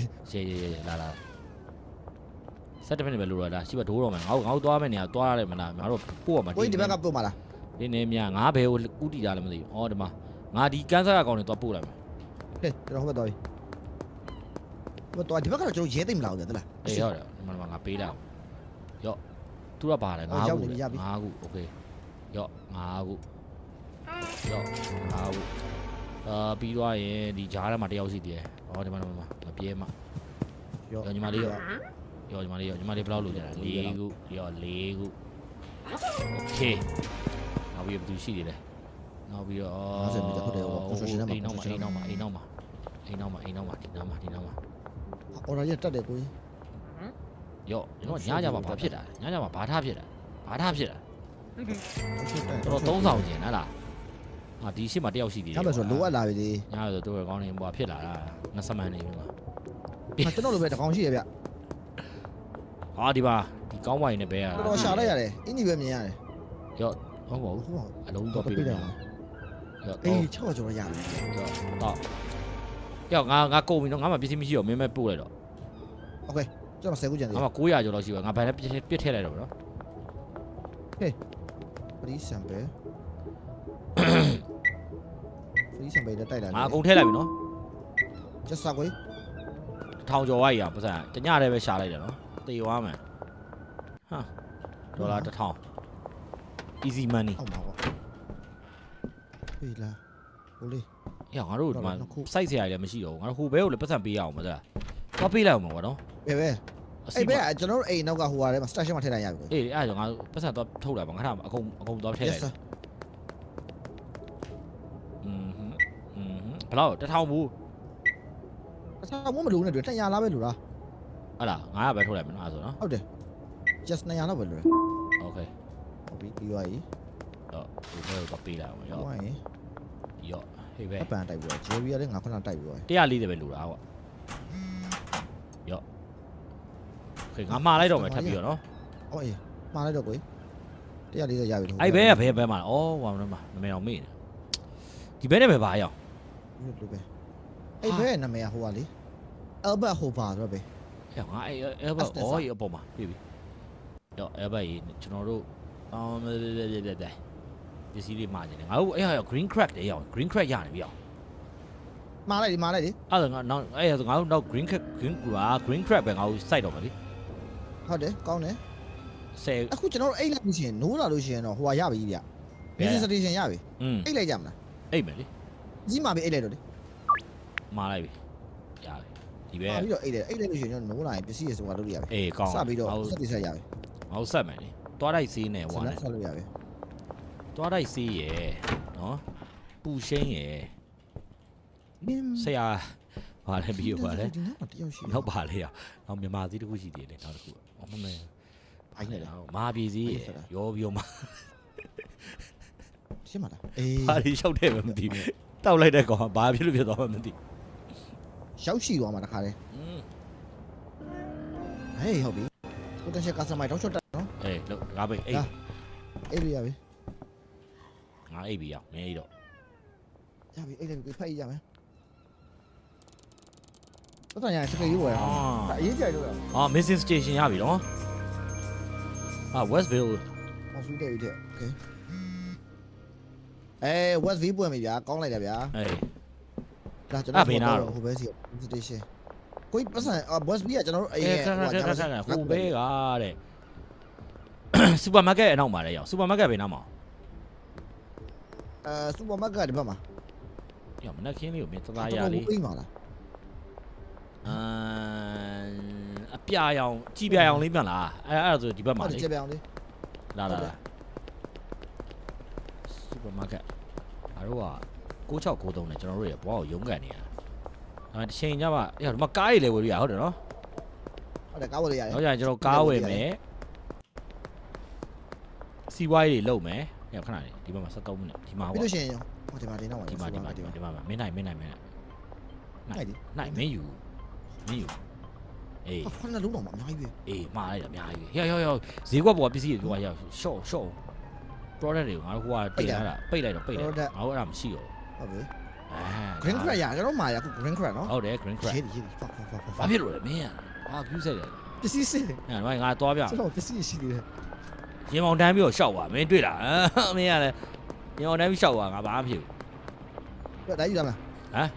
လာ7မိနစ်ပဲလို့ရတာရှိပါဒိုးတော့မယ်ငါတို့သွားမယ်နေရာသွားရတယ်မလားငါတို့ပို့ရမှာ ကိုဒီဘက်ကပို့မှာလား ဒီနေမြငါဘယ်ကိုဥတီတာလဲမသိဘူးဩဒီမှာငါဒီကန်းစားကောင်တွေသွားပို့လိုက်မယ် ဟဲ့ကျွန်တော်ဟိုဘက်သွားပြီဟိုတော့ဒီဘက်ကတော့ကျွန်တော်ရဲသိမလားဟုတ်တယ်လား အေးဟုတ်တယ်ဒီမှာငါပေးလိုက်အောင်ရော့သူကပါတယ်9ခုโอเคရော့9ခုရော့9ခုပြီးသွားရင်ဒီဂျားထဲမှာတယောက်ရှိသေးတယ်ဩဒီမှာမပြေးမှာရော့ညီမလေးရော့ညီမလေးဘယ်လောက်လိုချင်တာ4ခုရော့4ခုโอเคနောက်ပြီးဘယ်သူရှိသေးလဲနောက်ပြီးတော့အိမ်နောက်မှာဒီနားမှာ အော်ရရတက်တယ်ကိုကြီး ရော့ကျွန်တော်ညကြမှာဘာဖြစ်တာညကြမှာဘာထားဖြစ်တာတော်တော်3ဆောင်ကျင်ဟလားဟာဒီရှစ်မှာတယောက်ရှိသေးတယ် ဒါမှဆိုလိုအပ်လာပြီလေ ညဆိုတော့ကောင်းနေဘာဖြစ်လာတာငါစမှန်နေပြီကွာ ကျွန်တော်လိုပဲတကောင်ရှိရဗျ ဟာဒီပါဒီကောင်းဝိုင်နဲ့ပဲရ တော်တော်ရှာလိုက်ရတယ်အင်းကြီးပဲမြင်ရတယ် ရော့ဟုတ်ပါဘူး ဟုတ်ပါ အလုံးတော့ပေးတယ်ရော့ အေး6ကျော်ရတယ် တော့ရော့ငါကုန်ပြီနော်ငါမှပစ္စည်းမရှိတော့မင်းမဲ့ပို့လိုက်တော့ โอเคကျွန်တော်10ခုကျန်သေး ငါမှ900ကျော်လောက်ရှိပါငါဘယ်နဲ့ပြစ်ထည့်လိုက်တော့နော် ပရိစံပဲပရိစံပဲတိုက်လာ ငါအကုန်ထည့်လိုက်ပြီနော် ကျက်စာကို 1000ကျော်ဝိုင်းရပါစံတညတည်းပဲရှာလိုက်တယ်နော်တေသွားမယ်ဟာဒေါ်လာ1000 easy money အောက်မှာပေါ့ဟေးလာဟိုလေး ။ငါတို့ဒီမှာစိုက်စရာလည်းမရှိတော့ဘူး။ငါတို့ဟိုဘဲကိုလည်းပတ်စံပေးရအောင်မလား။သွားပေးလိုက်အောင်ကွာနော် ဘယ်ပဲအဲ့ဘဲကျွန်တော်တို့အိမ်နောက်ကဟိုဟာထဲမှာ station မှာထည့်လိုက်ရပြီ ။အေးအဲ့ဒါကြောင့်ငါပတ်စံသွားထုတ်လိုက်ပါငါထားအကုန်သွားထည့်လိုက်။ဘလောက်1000ဘူး အစားမိုးမလို့နဲ့တွေ့200လားပဲလို့လား ။ဟုတ်လား900ပဲထုတ်လိုက်မယ်နော်အဲ့ဆိုနော် ဟုတ်တယ် just 200လောက်ပဲလို့ ။ Okay ဟုတ်ပြီပြီးသွားပြီ တော့ဒီဘဲကိုပေးလိုက်အောင်ရော ဟုတ်ရင် ။ရောဟေးပဲ အပန်တိုက်ပြီးတော့ JB ရတယ်ငါခုနတိုက်ပြီးတော့ 140ပဲလိုတာကွာ။ရော။ Okay ငါမှားလိုက်တော့မယ်ထပ်ပြီးတော့နော် ဟုတ်အေးမှားလိုက်တော့ကို140ရပြီ ။အဲ့ဘဲကဘဲမှာ။အော်ဟိုမှာနမေအောင်မေ့နေ။ဒီဘဲနဲ့ပဲပါရအောင် လို့ပဲအဲ့ဘဲနာမည်ဟိုပါလေ Albert Hoover တော့ပဲ ။ဟဲ့ငါအဲ့ဘအော်ရေအပေါ်မှာပြီ။ရောအဲ့ဘရေကျွန်တော်တို့ပစ္စည်းတွေမှာနေတယ်ငါတို့အဲ့ဟာ green crack တွေရအောင် green crack ရနေပြီအောင် မာလိုက်ဒီမာလိုက်ဒီ အဲ့ဒါငါနောက်အဲ့ဒါငါတို့နောက် green crab ပဲငါတို့စိုက်တော့မယ်လေ ဟုတ်တယ်ကောင်းတယ် 10 အခုကျွန်တော်တို့အိတ်လိုက်လို့ရှိရင်နိုးလာလို့ရှိရင်တော့ဟိုရပြီဗျ business station ရပြီ အိတ်လိုက်ကြမလား အိတ်မယ်လေ ကြီးမာပြီအိတ်လိုက်တော့လေ မာလိုက်ပြီရတယ်ဒီပဲ ပြီးတော့အိတ်လိုက်လို့ရှိရင်ကျွန်တော်နိုးလာရင်ပစ္စည်းရဆိုတာလုပ်လို့ရပြီ အေးကောင်း စပြီးတော့စက်တိဆက်ရပြီ ငါတို့ဆက်မယ်လေတွားတိုက်စေးနေဟို ဆက် နဲ့ ဆက်လို့ရပြီ တွားတိုက်စေးရယ်နော်ပူရှင်းရယ်ဆရာဘာလဲပြီးတော့ဘာလဲ ဒီနောက်တယောက်ရှိ နောက်ပါလေနောက်မြန်မာစည်းတစ်ခုရှိသေးတယ်နောက်တစ်ခုအမမဲ အိုင်းနေလား မာပြည်စည်းရယ်ရောပြောမှာ ရှင်းမလားအေး ဘာတွေလျှောက်တဲ့မှမသိဘူးတောက်လိုက်တဲ့ကောင်ကဘာဖြစ်လို့ဖြစ်သွားမှမသိ ရောက်ရှိသွားမှာတခါတည်းဟေးဟုတ်ပြီ potential customer တော့ချွတ်တက်နော် အေးလို့ငါပဲအေး အေးလို့ရပြီ ငါအိပ်ပြီးရောက်မင်းအိပ်တော့ ရပြီအေးလည်းကိုဖက်ရမယ်တော့ညာစကေးရွယ်အရေးကြိုက်လို့ရ အာ missing station ရပြီနော်အာ Westville ဟောဆူတဲ့ပြီတဲ့โอเคWest V ပွင့်ပြီဗျာကောင်းလိုက်တယ်ဗျာ အေး ဒါကျွန်တော်ဟိုဘဲစီ station ကိုပတ်စံ West V ကကျွန်တော်တို့အေး ခက်ဟိုဘဲကတဲ့စူပါမားကတ်အနောက်မှာလေရောက်စူပါမားကတ်ဘေးနားမှာ စူပါမားကတ်ဒီဘက်မှာ ရောက်မနက်ခင်းလေးကိုမင်းတသားရလေး ပြေးမှာလား အပြာရောင်ကြည်ပြာရောင်လေးပြန်လာအဲ့ဒါဆိုဒီဘက်မှာ ဟုတ် လေ တယ်ကြပြောင်းလေး လာစူပါမားကတ်အားတော့9693နဲ့ကျွန်တော်တို့ရဲ့ဘွားကိုရုံးကန်နေရတာတစ်ချိန်ကျမှရောက်ဒီမှာကားတွေလည်းဝယ်လို့ရဟုတ်တယ်နော် ဟုတ်တယ်ကားဝယ်ရရတယ် နောက်ကျရင်ကျွန်တော်ကားဝယ်မယ်စီဝိုင်းတွေလုပ်မယ်ရောက်ခဏလေးဒီဘက်မှာ73မိနစ်ဒီမှာ ပြီး ဟော လို့ရှိရင်ဟိုဒီမှာဒီနောက်မှာ ဒီမှာမင်းနိုင်နိုင်ဒီ နိုင်မင်းယူအေး ခုနလုံးတော့မအများကြီးပဲ အေးမှားလိုက်တာအများကြီးရောက်ဈေးကွက်ပေါ်ကပစ္စည်းတွေပြောရရောက်ရှော့ product တွေကိုငါတို့ဟိုကတင်ရတာပိတ်လိုက်တော့ပိတ်လိုက်ငါတို့အဲ့ဒါမရှိတော့ ဟုတ်ပြီ ဘူး green crab ရကျွန်တော်မှာရခု green crab နော် ဟုတ်တယ် green crab ရေးဖတ် ဘာဖြစ်လို့လဲမင်းอ่ะဘာကူးဆက်တယ် ပစ္စည်းစစ်တယ် အဲ့တော့ငါသွားပြ ကျွန်တော်ပစ္စည်းရှိသေးတယ် ရင်မောင်တန်းပြီးတော့ရှောက်သွားမင်းတွေ့လားမင်းကလည်းရင်မောင်တန်းပြီးရှောက်သွားငါဘာမှမဖြစ်ဘူး ပြဒါယူရမလား ဟမ်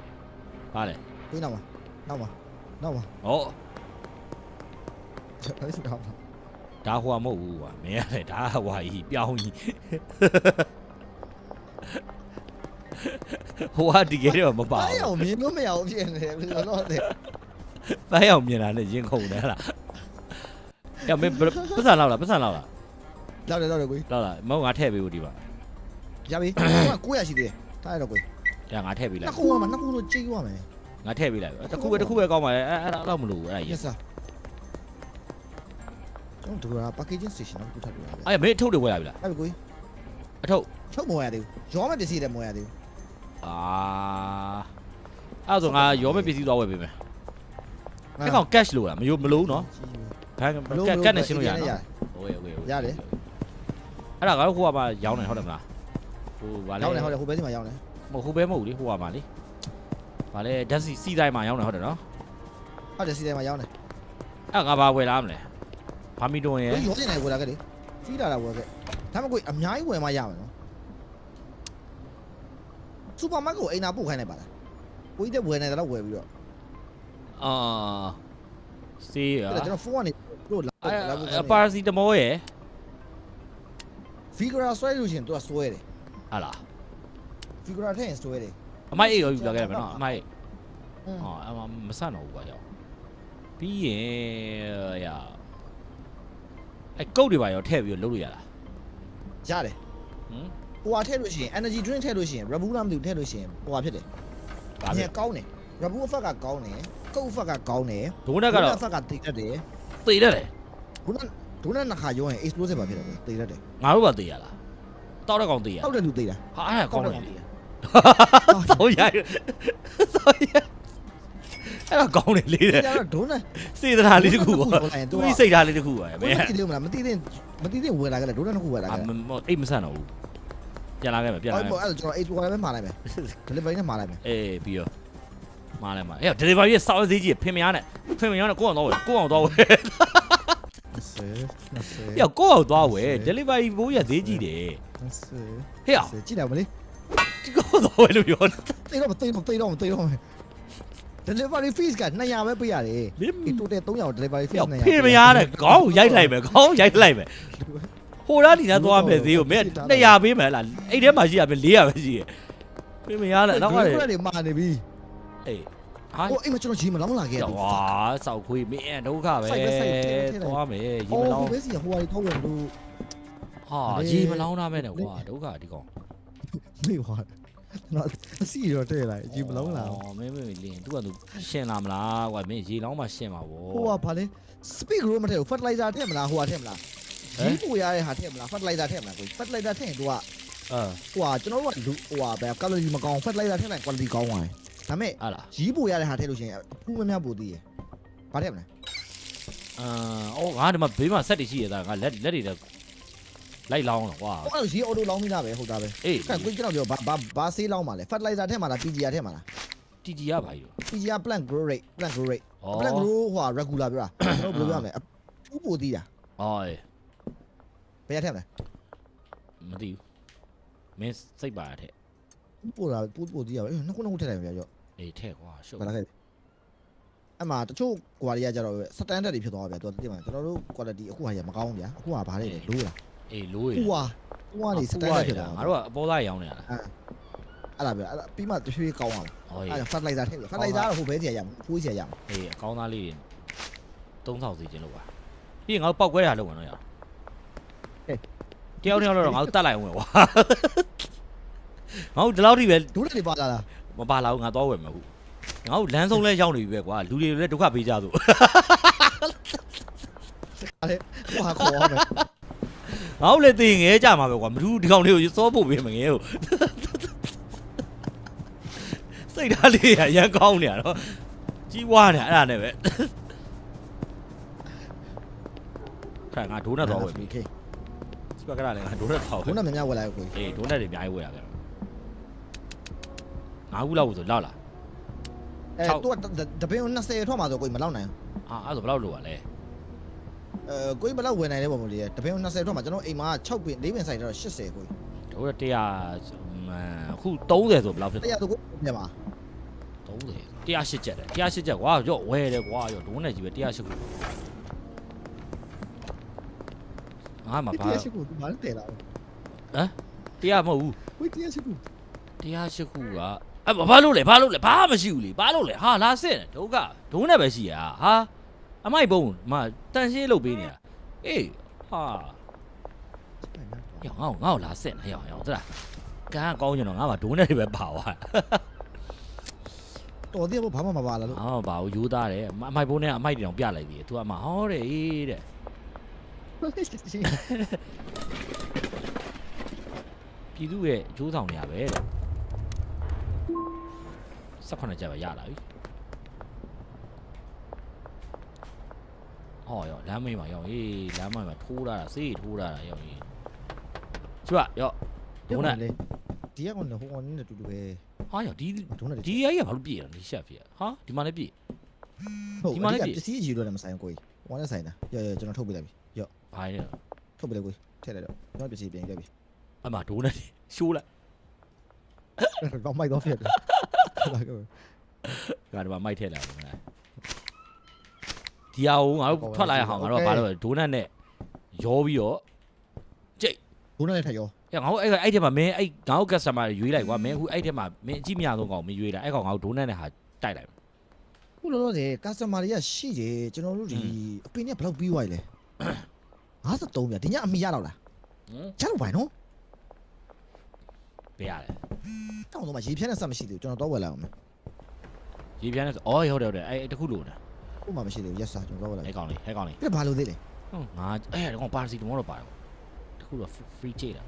ဘာလဲ ကိုင်းနောက်မှာနောက်မှာနောက်မှာ ဟော အဲ့ဒါတော့ ဒါဟွာမဟုတ်ဘူးကွာမင်းကလည်းဒါဟွာကြီးပြောင်းကြီးဟိုကဒီကဲတော့မပါ အဲ့ ဘူး အောင်မြင်လို့မရဘူးဖြစ်နေတယ်ဘယ်လိုတော့လဲ ပန်းအောင်မြင်လာနဲ့ရင်ခုန်တယ်ဟလား။ရမင်းပတ်စံလောက်လားပတ်စံလောက်လား လောက်တယ်ကို လောက်လားမဟုတ်ငါထည့်ပေးဦးဒီပါ ရပြီ900ရှိသေးတယ်ထားရတော့ကို ။ရငါထည့်ပေးလိုက် နှစ်ခုမှာနှစ်ခုတော့ချိန်သွားမယ် ။ငါထည့်ပေးလိုက်။တစ်ခုပဲကောင်းပါလေအဲ့ဒါတော့မလို့အဲ့ဒါ yes sir ကျွန်တော်တို့က packaging station ကိုထားပြရတယ် ။အဲ့မင်းအထုပ်တွေဝယ်ရပြီလား အဲ့ကို အထုပ် ချုပ်မဝရသေးဘူးရောမပစ္စည်းလည်းမဝရသေးဘူး အာအဲ့ဆိုငါရောမဲ့ပစ္စည်းသွားဝယ်ပေးမယ်။အဲ့ကောင် cash လို့လားမလို့နော်။ဘန်ကတ်နဲ့ရှင်းလို့ရနော်။โอเคရတယ်။အဲ့ဒါကတော့ဟိုကမှရောင်းနေဟုတ်တယ်မလား။ဟိုဗာလဲ ရောင်းနေဟုတ်တယ်ဟိုဘဲစီမှာရောင်းနေ မဟုတ်ဟိုဘဲမဟုတ်လေဟိုကမှလေ။ဗာလဲဓာတ်စီတိုင်းမှာရောင်းနေဟုတ်တယ်နော် ဟုတ်တယ်စီတိုင်းမှာရောင်းနေ ။အဲ့ငါဘာဝယ်လားမလဲ။ဘာမီတွန်ရဲ့ ရောနေတယ်ဝယ်လာခဲ့လေစီးလာတာဝယ်ခဲ့ဒါမှမဟုတ်အများကြီးဝယ်မှရမယ်နော်စူပါမားကတ်ကိုအိမ်နာပို့ခိုင်းလိုက်ပါလားကိုကြီးတဲ့ဝယ်နေတာတော့ဝယ်ပြီးတော့ အာစီးရ အဲ့ဒါကျွန်တော်ဖုန်းကနေတို့လာ ပါစီတမောရဲ့ figure ဆွဲလို့ရှိရင်သူကဆွဲတယ် ဟာလား figure ထည့်ရင်ဆွဲတယ် အမိုက်အိတ်ရောယူလာခဲ့တယ်နော်အမိုက်ဟာအမဆန့်တော့ဘူးကွာရောက်ပြီးရင်ရအဲကုတ်တွေပါရောထည့်ပြီးလုပ်လို့ရလား ရတယ် ဟမ် ဟိုဟာထည့်လို့ရှိရင် energy drink ထည့်လို့ရှိရင် Red Bull လားမသိဘူးထည့်လို့ရှိရင်ဟိုဟာဖြစ်တယ် ဒါ ။ ပဲ ညကောင်းတယ် Red Bull ဖက်ကကောင်းတယ်ကုတ်ဖက်ကကောင်းတယ် ဒုံးတက်ကတော့ ဖက်ကတိတ်တတ်တယ် သေတယ်လေ ဒုနဲ့နှစ်ခါရောရင် explosive ပါဖြစ်တယ်တိတ်တတ်တယ် ငါတို့ကသေရလားတောက်တဲ့ကောင်သေရ ။တောက်တဲ့လူတိတ်တာ ဟာအဲ့ဒါကောင်းတယ် တိတ် လေ တာ ဆောင်းရဆောင်းရအဲ့ဒါကောင်းတယ်လေ ။ဒါတော့ဒုနဲ့ စေတနာလေးတစ်ခုပေါ့သူကြီးစိတ်ထားလေးတစ်ခုပါမင်း မတိလို့မလားမတိတဲ့ဝယ်လာကြတယ်ဒုနဲ့နှစ်ခုဝယ်လာကြတယ် အိတ်မဆန့်တော့ဘူးပြန်လာခဲ့မယ်ပြန်လာခဲ့မယ် အဲ့ဒါကျွန်တော် H1 လည်းမှားလိုက်မယ် delivery နဲ့မှားလိုက်မယ် အေးပြီးရောမားလဲမားအေး delivery ရဲ့စောက်ဈေးကြီးဖင်မရနဲ့ကိုအောင်တော့ဝယ်ကိုအောင်တော့ဝယ်ရောက်ကိုအောင်တော့ဝယ် delivery ဘိုးရဈေးကြီးတယ်ဟေ့ ကြည့်လိုက်မလေး ဒီကိုတော့ဝယ်လို့ပြော တိတ်တော့ delivery fees က200ပဲပေးရတယ်ဒီတိုတယ်300 delivery fees 200ဖေးမရတဲ့ခေါင်းရိုက်လိုက်မယ်ခေါင်းရိုက်လိုက်မယ်ဟိုလားဒီသားသွားမယ်ဈေးကိုမင်း200ပေးမယ်လားအဲ့ထဲမှာရှိရပဲ400ပဲရှိရဖေးမရတဲ့နောက်ကလေ တွေမာနေပြီ အေးဟာ ဟိုအိမ်မှာကျွန်တော်ဂျီမလောင်းလာခဲ့တယ် ဝါစောက်ခွေးမင်းဒုက္ခပဲသွားမယ်ရေမလောင်း ဟိုပဲစီဟိုဟာတွေထုတ်ဝင်လို့ ဟာရေမလောင်းတာပဲနဲ့ကွာဒုက္ခဒီကောင် မေ့ဟွာနော်အစီရောတဲ့လိုက်ဂျီမလောင်းလာ မင်းလင်းသူကသူရှင်လာမလားကွာမင်းရေလောင်းမှရှင်မှာဗော ဟိုဟာဘာလဲ speak room မထည့်ဘူး fertilizer ထည့်မလားဟိုဟာထည့်မလားဒီပူရတဲ့ဟာထည့်မလား fertilizer ထည့်မလားကို fertilizer ထည့်ရင်သူကဟိုဟာကျွန်တော်တို့ကလူဟိုဟာပဲ calorie မကောင်း fertilizer ထည့်လိုက် quality ကောင်းသွားတယ်ဒါပေမဲ့ ဟာလား ရီးပူရတဲ့ဟာထည့်လို့ရှိရင်ဖူးမများပူသေးရယ်ဘာထည့်မလဲ အော်ငါဒီမှာဘေးမှာဆက်တည်ရှိရတာငါလက်တွေလိုက်လောင်းတော့ကွာ ဟိုအဲ့ရီးအော်တိုလောင်းမိတာပဲဟုတ်တာပဲ အေး ကဲကိုကျွန်တော်ပြောဘာဆေးလောင်းပါလဲ fertilizer ထည့်မှာလား PGR ထည့်မှာလား တီရပါကြီး PGR plant grow rate plant growဟိုဟာ regular ပြောတာကျွန်တော်ဘယ်လိုပြောရမလဲဖူးပူသေးတာ အော် ဘယ်ရထည့်မလဲ မသိဘူးမင်းစိတ်ပါရတဲ့ ပူတာပူသေးရပဲနှစ်ခုထည့်လိုက်ပြန်ပြော အေးထဲကွာရှုပ် ဘာလဲအမှတချို့ quality ကကြတော့ standard တွေဖြစ်သွားပါဗျာသူသိမှာကျွန်တော်တို့ quality အခုဟာရမကောင်းဗျာအခုဟာဘာလဲလိုးလား အေးလိုးရ ဟိုဟာနေ standard ဖြစ်သွား ငါတို့ကအပေါ်သားရောင်းနေရတာ အဲ့ဒါဗျအဲ့ပြီးမှတဖြည်းကောင်းအောင် ဟော အဲ့ fertilizer ထည့် fertilizer တော့ဟိုဘဲစီရရအောင်ဖိုးစီရရအောင် အေးအကောင်းသားလေး3000စီချင်းလို့ပါပြီးရင်ငါတို့ပောက်ကွဲတာလုပ်မှာနော်ရတယောက်တော့ငါတို့တတ်လိုက်အောင်ကွာငါတို့ဒီလောက်ထိပဲ ဒုတွေပါလာလား မပါလာဘူးငါသွားဝယ်မှာဟုတ်ငါတို့လမ်းဆုံးလဲရောက်နေပြီပဲကွာလူတွေလည်းဒုက္ခပေးကြသူ အဲ့ဟိုဟာခေါ်အောင်မယ် ငါတို့လည်းသိငဲကြမှာပဲကွာမထူးဒီကောင်လေးကိုစောဖို့ပေးမငဲကိုစိတ်ဓာတ်လေးရန်ကောင်းနေရတော့ကြီးဝါနေအဲ့ဒါနဲ့ပဲခါငါဒိုးနဲ့သွားဝယ်ပြီ okay စပကရာလည်းငါဒိုးနဲ့သွားဝယ် ဘုန်းနဲ့များများဝယ်လိုက်ကို အေးဒိုးနဲ့တွေအများကြီးဝယ်ရခဲ့ငါခုလောက်ဆိုလောက်လား သူကတပင်း20ထွက်မှာဆိုကိုမလောက်နိုင် အဲ့ဆိုဘယ်လောက်လိုရလဲ ကိုဘယ်လောက်ဝယ်နိုင်လဲပေါ့မလို့လေတပင်း20ထွက်မှာကျွန်တော်အိမ်မှာ6ပင်4ပင်ဆိုင်တော့80ကို ဒိုး100အခု30ဆိုဘယ်လောက်ဖြစ် 100ဆိုကိုပြန်ပါ 30 108ကျက်တယ်108ကျက်ကွာရော့ဝယ်တယ်ကွာရော့ဒိုးနဲ့ကြီးပဲ108ခုငါမှာပါဟမ် 100ကိုသူဘာလဲတဲလာ 100မဟုတ်ဘူး ဝေး100ကို 108ခုကဘာလို့လဲဘာမရှိဘူးလေဘာလို့လဲဟာလာစစ်ဒုက္ခဒိုးနဲ့ပဲရှိရဟာအမိုက်ပုံမတန်ရှင်းလုပ်ပေးနေတာအေးဟာရောငါ့ကိုလာစစ်နေရောသလားကန်ကောင်းကျင်တော့ငါမှဒိုးနဲ့တွေပဲပါသွား တော်သေးဘာမှမပါလာလို့ ဘာဘူးယူသားတယ်အမိုက်ပုံနဲ့အမိုက်တွေတောင်ပြလိုက်ပြီ तू အမဟောတယ်အေးတဲ့ပြည်သူရဲ့အကျိုးဆောင်နေရပဲတဲ့18ကျပ်ပဲရလာပြီဟောရောလမ်းမေးမှာရောဟေးလမ်းမေးမှာထိုးတာစေးထိုးတာရောဟေးကျွတ်ရောဒုနဲ့ ဒီကကောင်လည်းဟိုကောင်နဲ့တူတူပဲ ဟာရောဒီ ဒုနဲ့ ဒီရိုက်ရဘာလို့ပြည့်ရလဲရှက်ဖေဟာဒီမှာလည်းပြည့် ဟုတ်ဒီမှာလည်းပစ္စည်းအကြီးလို့လည်းမဆိုင်ကိုကြီးဟိုနဲ့ဆိုင်တာရောကျွန်တော်ထုတ်ပေးလိုက်ပြီရော ဘာလဲ ထုတ်ပေးလိုက်ကိုထည့်လိုက်တော့ကျွန်တော်ပစ္စည်းပြင်ခဲ့ပြီ အမဒိုးနဲ့ရှိုးလိုက် တော့မိုက်တော့ဖြစ်တယ်လာခဲ့ ငါဒီမှာမိုက်ထည့်လိုက်အောင်ဒီအောင်ငါတို့ထွက်လာရအောင်ငါတို့ကဘာလို့ဒိုးနဲ့ရောပြီးတော့ ဘုန်းနဲ့ထက်ရော ငါတို့အဲ့ထဲမှာမင်းအဲ့ငါတို့ customer ရွေးလိုက်ကွာမင်းအခုအဲ့ထဲမှာမင်းအကြည့်မရဆုံးကောင်မရွေးလိုက်အဲ့ကောင်ငါတို့ဒိုးနဲ့ဟာတိုက်လိုက် ခုလောလောဆယ် customer တွေကရှိတယ်ကျွန်တော်တို့ဒီအပင်နဲ့ဘယ်လောက်ပြီးသွားလဲ53ဗျာဒီညအမိရတော့လားချလို့ပါနော် ပေးရတယ် တောင်းတော့မှရေဖြန်းနဲ့ဆက်မရှိသေးဘူးကျွန်တော်တော့ဝယ်လိုက်အောင်မယ် ရေပြန်းနေအော်ဟုတ်တယ်အဲ့တခုလို့တာ ခုမှမရှိသေးဘူး yes sir ကျွန်တော်တော့ဝယ်လိုက် အဲ့ကောင်လေးအဲ့ကောင်လေး ပြဘာလို့သေးလဲ ဟုတ်ငါအဲ့ဒါကောင်ပါစီတမောတော့ပါတယ်တခုတော့ free ကြည့်တာ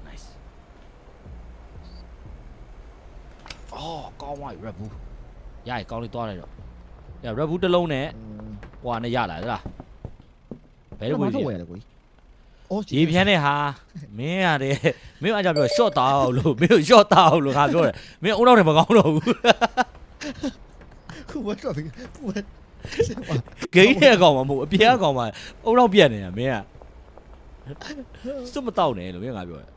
nice အော်ကောင်းပါ red bull ရရကောင်းလေးသွားလိုက်တော့ရ red bull တစ်လုံးနဲ့ဟိုကနေရလာလားဘယ်လို ဝ ဝေး ယ် လဲ ဝယ်တယ်ကိုကြီးအော် ရေပြန်းတဲ့ဟာမင်းရတယ်မင်းအကြပြော short တောက်လို့မင်း short တောက်လို့ငါပြောတယ်မင်းအုံတော့တယ်မကောင်းတော့ဘူး ခုဝယ်တော့ခုဝယ် ဂိမ်းတဲ့ကောင်မှမဟုတ်အပြဲကောင်မှအုံတော့ပြက်နေတာမင်းကစွတ်မတောက်နဲ့လို့မင်းငါပြောတယ်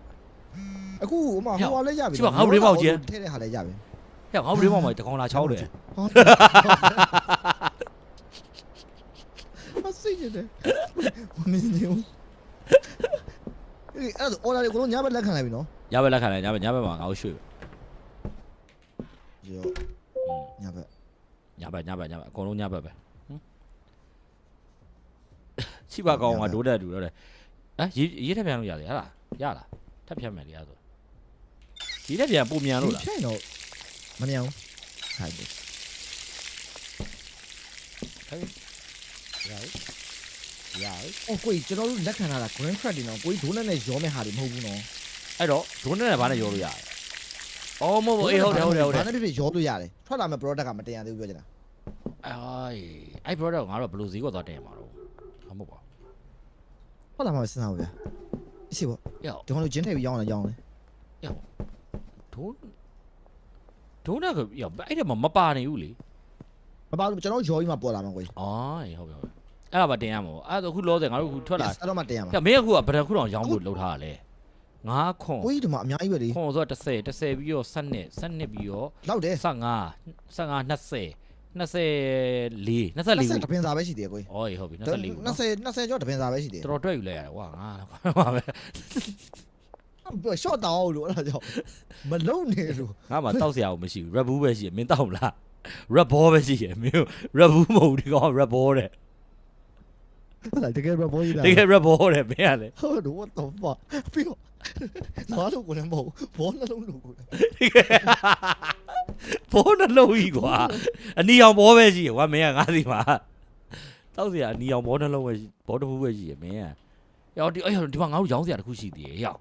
အခုဟိုမှာဟိုလည်းရပြီ ချစ်ပါငါတို့ရေပေါက်ကျဲ ထဲတဲ့ဟာလည်းရပြီ ဟဲ့ငါဘရီမောင်မတကောင်လာချောင်းတယ် ဟာစိတ်ရတယ်မင်းညိုအဲ့ဒါအော်လာကိုညဘက်လက်ခံလိုက်ပြီနော် ညဘက်လက်ခံလိုက်ညဘက်မှာငါ့ကိုရွှေ့ ရောညဘက် ညဘက်အကုန်လုံးညဘက်ပဲချိပါကောင်ကဒိုးတက်တူတော့တယ်ရေးထက်ပြန်လို့ရတယ်ဟာလားရလားထပ်ဖြတ်မယ်လေအဲ့ဆိုရေးထက်ပြန်ပုံမြန်လို့လား ဖြတ်တော့မနေအောင်ဟိုက်တယ် ရ အော်ကိုကျွန်တော်တို့လက်ခံလာတာ green thread တွေနော်ကိုဒိုးနဲ့ရောမဲ့ဟာတွေမဟုတ်ဘူးနော် အဲ့တော့ဒိုးနဲ့ဘာနဲ့ရောလို့ရတယ်အော်မဟုတ်အေးဟုတ်တယ် ဘာနဲ့ဖြစ်ရောလို့ရတယ်ထွက်လာမဲ့ product ကမတင်ရသေးဘူးပြောချင်တာ အဲ့ product ငါတို့ဘယ်လိုဈေးကွက်သွားတင်မှာတော့မဟုတ်ပါ ထွက်လာမှစဉ်းစားပါဗျာအစ်စီပေါ့ ဘူး ဒီကောင်တို့ဂျင်းထည့်ပြီးရောင်းတယ် ဒိုးနဲ့ကအဲ့ဒါမပါနေဘူးလေ မပါဘူးကျွန်တော်ရောကြီးမှပေါ်လာမှာကို အော်ဟုတ်ပြီအဲ့ဒါမှတင်ရမှာအဲ့တော့အခုလောဆယ်ငါတို့အခုထွက်လာ အဲ့တော့မှတင်ရမှာ မင်းအခုကဘယ်တစ်ခုတောင်ရောင်းဖို့လုပ်ထားရလဲငါခွန် ကိုကြီးဒီမှာအများကြီးပဲလေ ခွန်ဆိုတော့10ပြီးတော့12ပြီးတော့ လောက်တယ် 15 20 24 တပင်စာပဲရှိသေးတယ်ကိုကြီး အော်ဟုတ်ပြီ24 20ကျော်တပင်စာပဲရှိသေးတယ် တော်တော်တွက်ယူလိုက်ရတယ်ကွာငါပါပဲ ပြော short တောင်းလို့အဲ့ဒါကြောင့်မလုံးနေလို့ ငါမှတောက်စရာကိုမရှိဘူး red bull ပဲရှိတယ်မင်းတောက်မလား red ball ပဲရှိတယ်မင်း red bull မဟုတ်ဒီကောင် red ball တဲ့ ဟုတ်လားတကယ်ပဲပေါ်ကြီးလား တကယ် red ball တဲ့မင်းကလေ ဟုတ်တယ် what the fuck ပြောဘာလို့ကိုလည်းမဟုတ်ဘောနှလုံးလို့ကိုလည်း ဘောနှလုံးကြီးကွာအနီအောင်ဘောပဲရှိရကွာမင်းကငါးစီမှာတောက်စရာအနီအောင်ဘောနှလုံးပဲဘောတစ်ခုပဲရှိရမင်းကရောက်ဒီမှာငါတို့ရောင်းစရာတစ်ခုရှိသေးတယ်ရောက်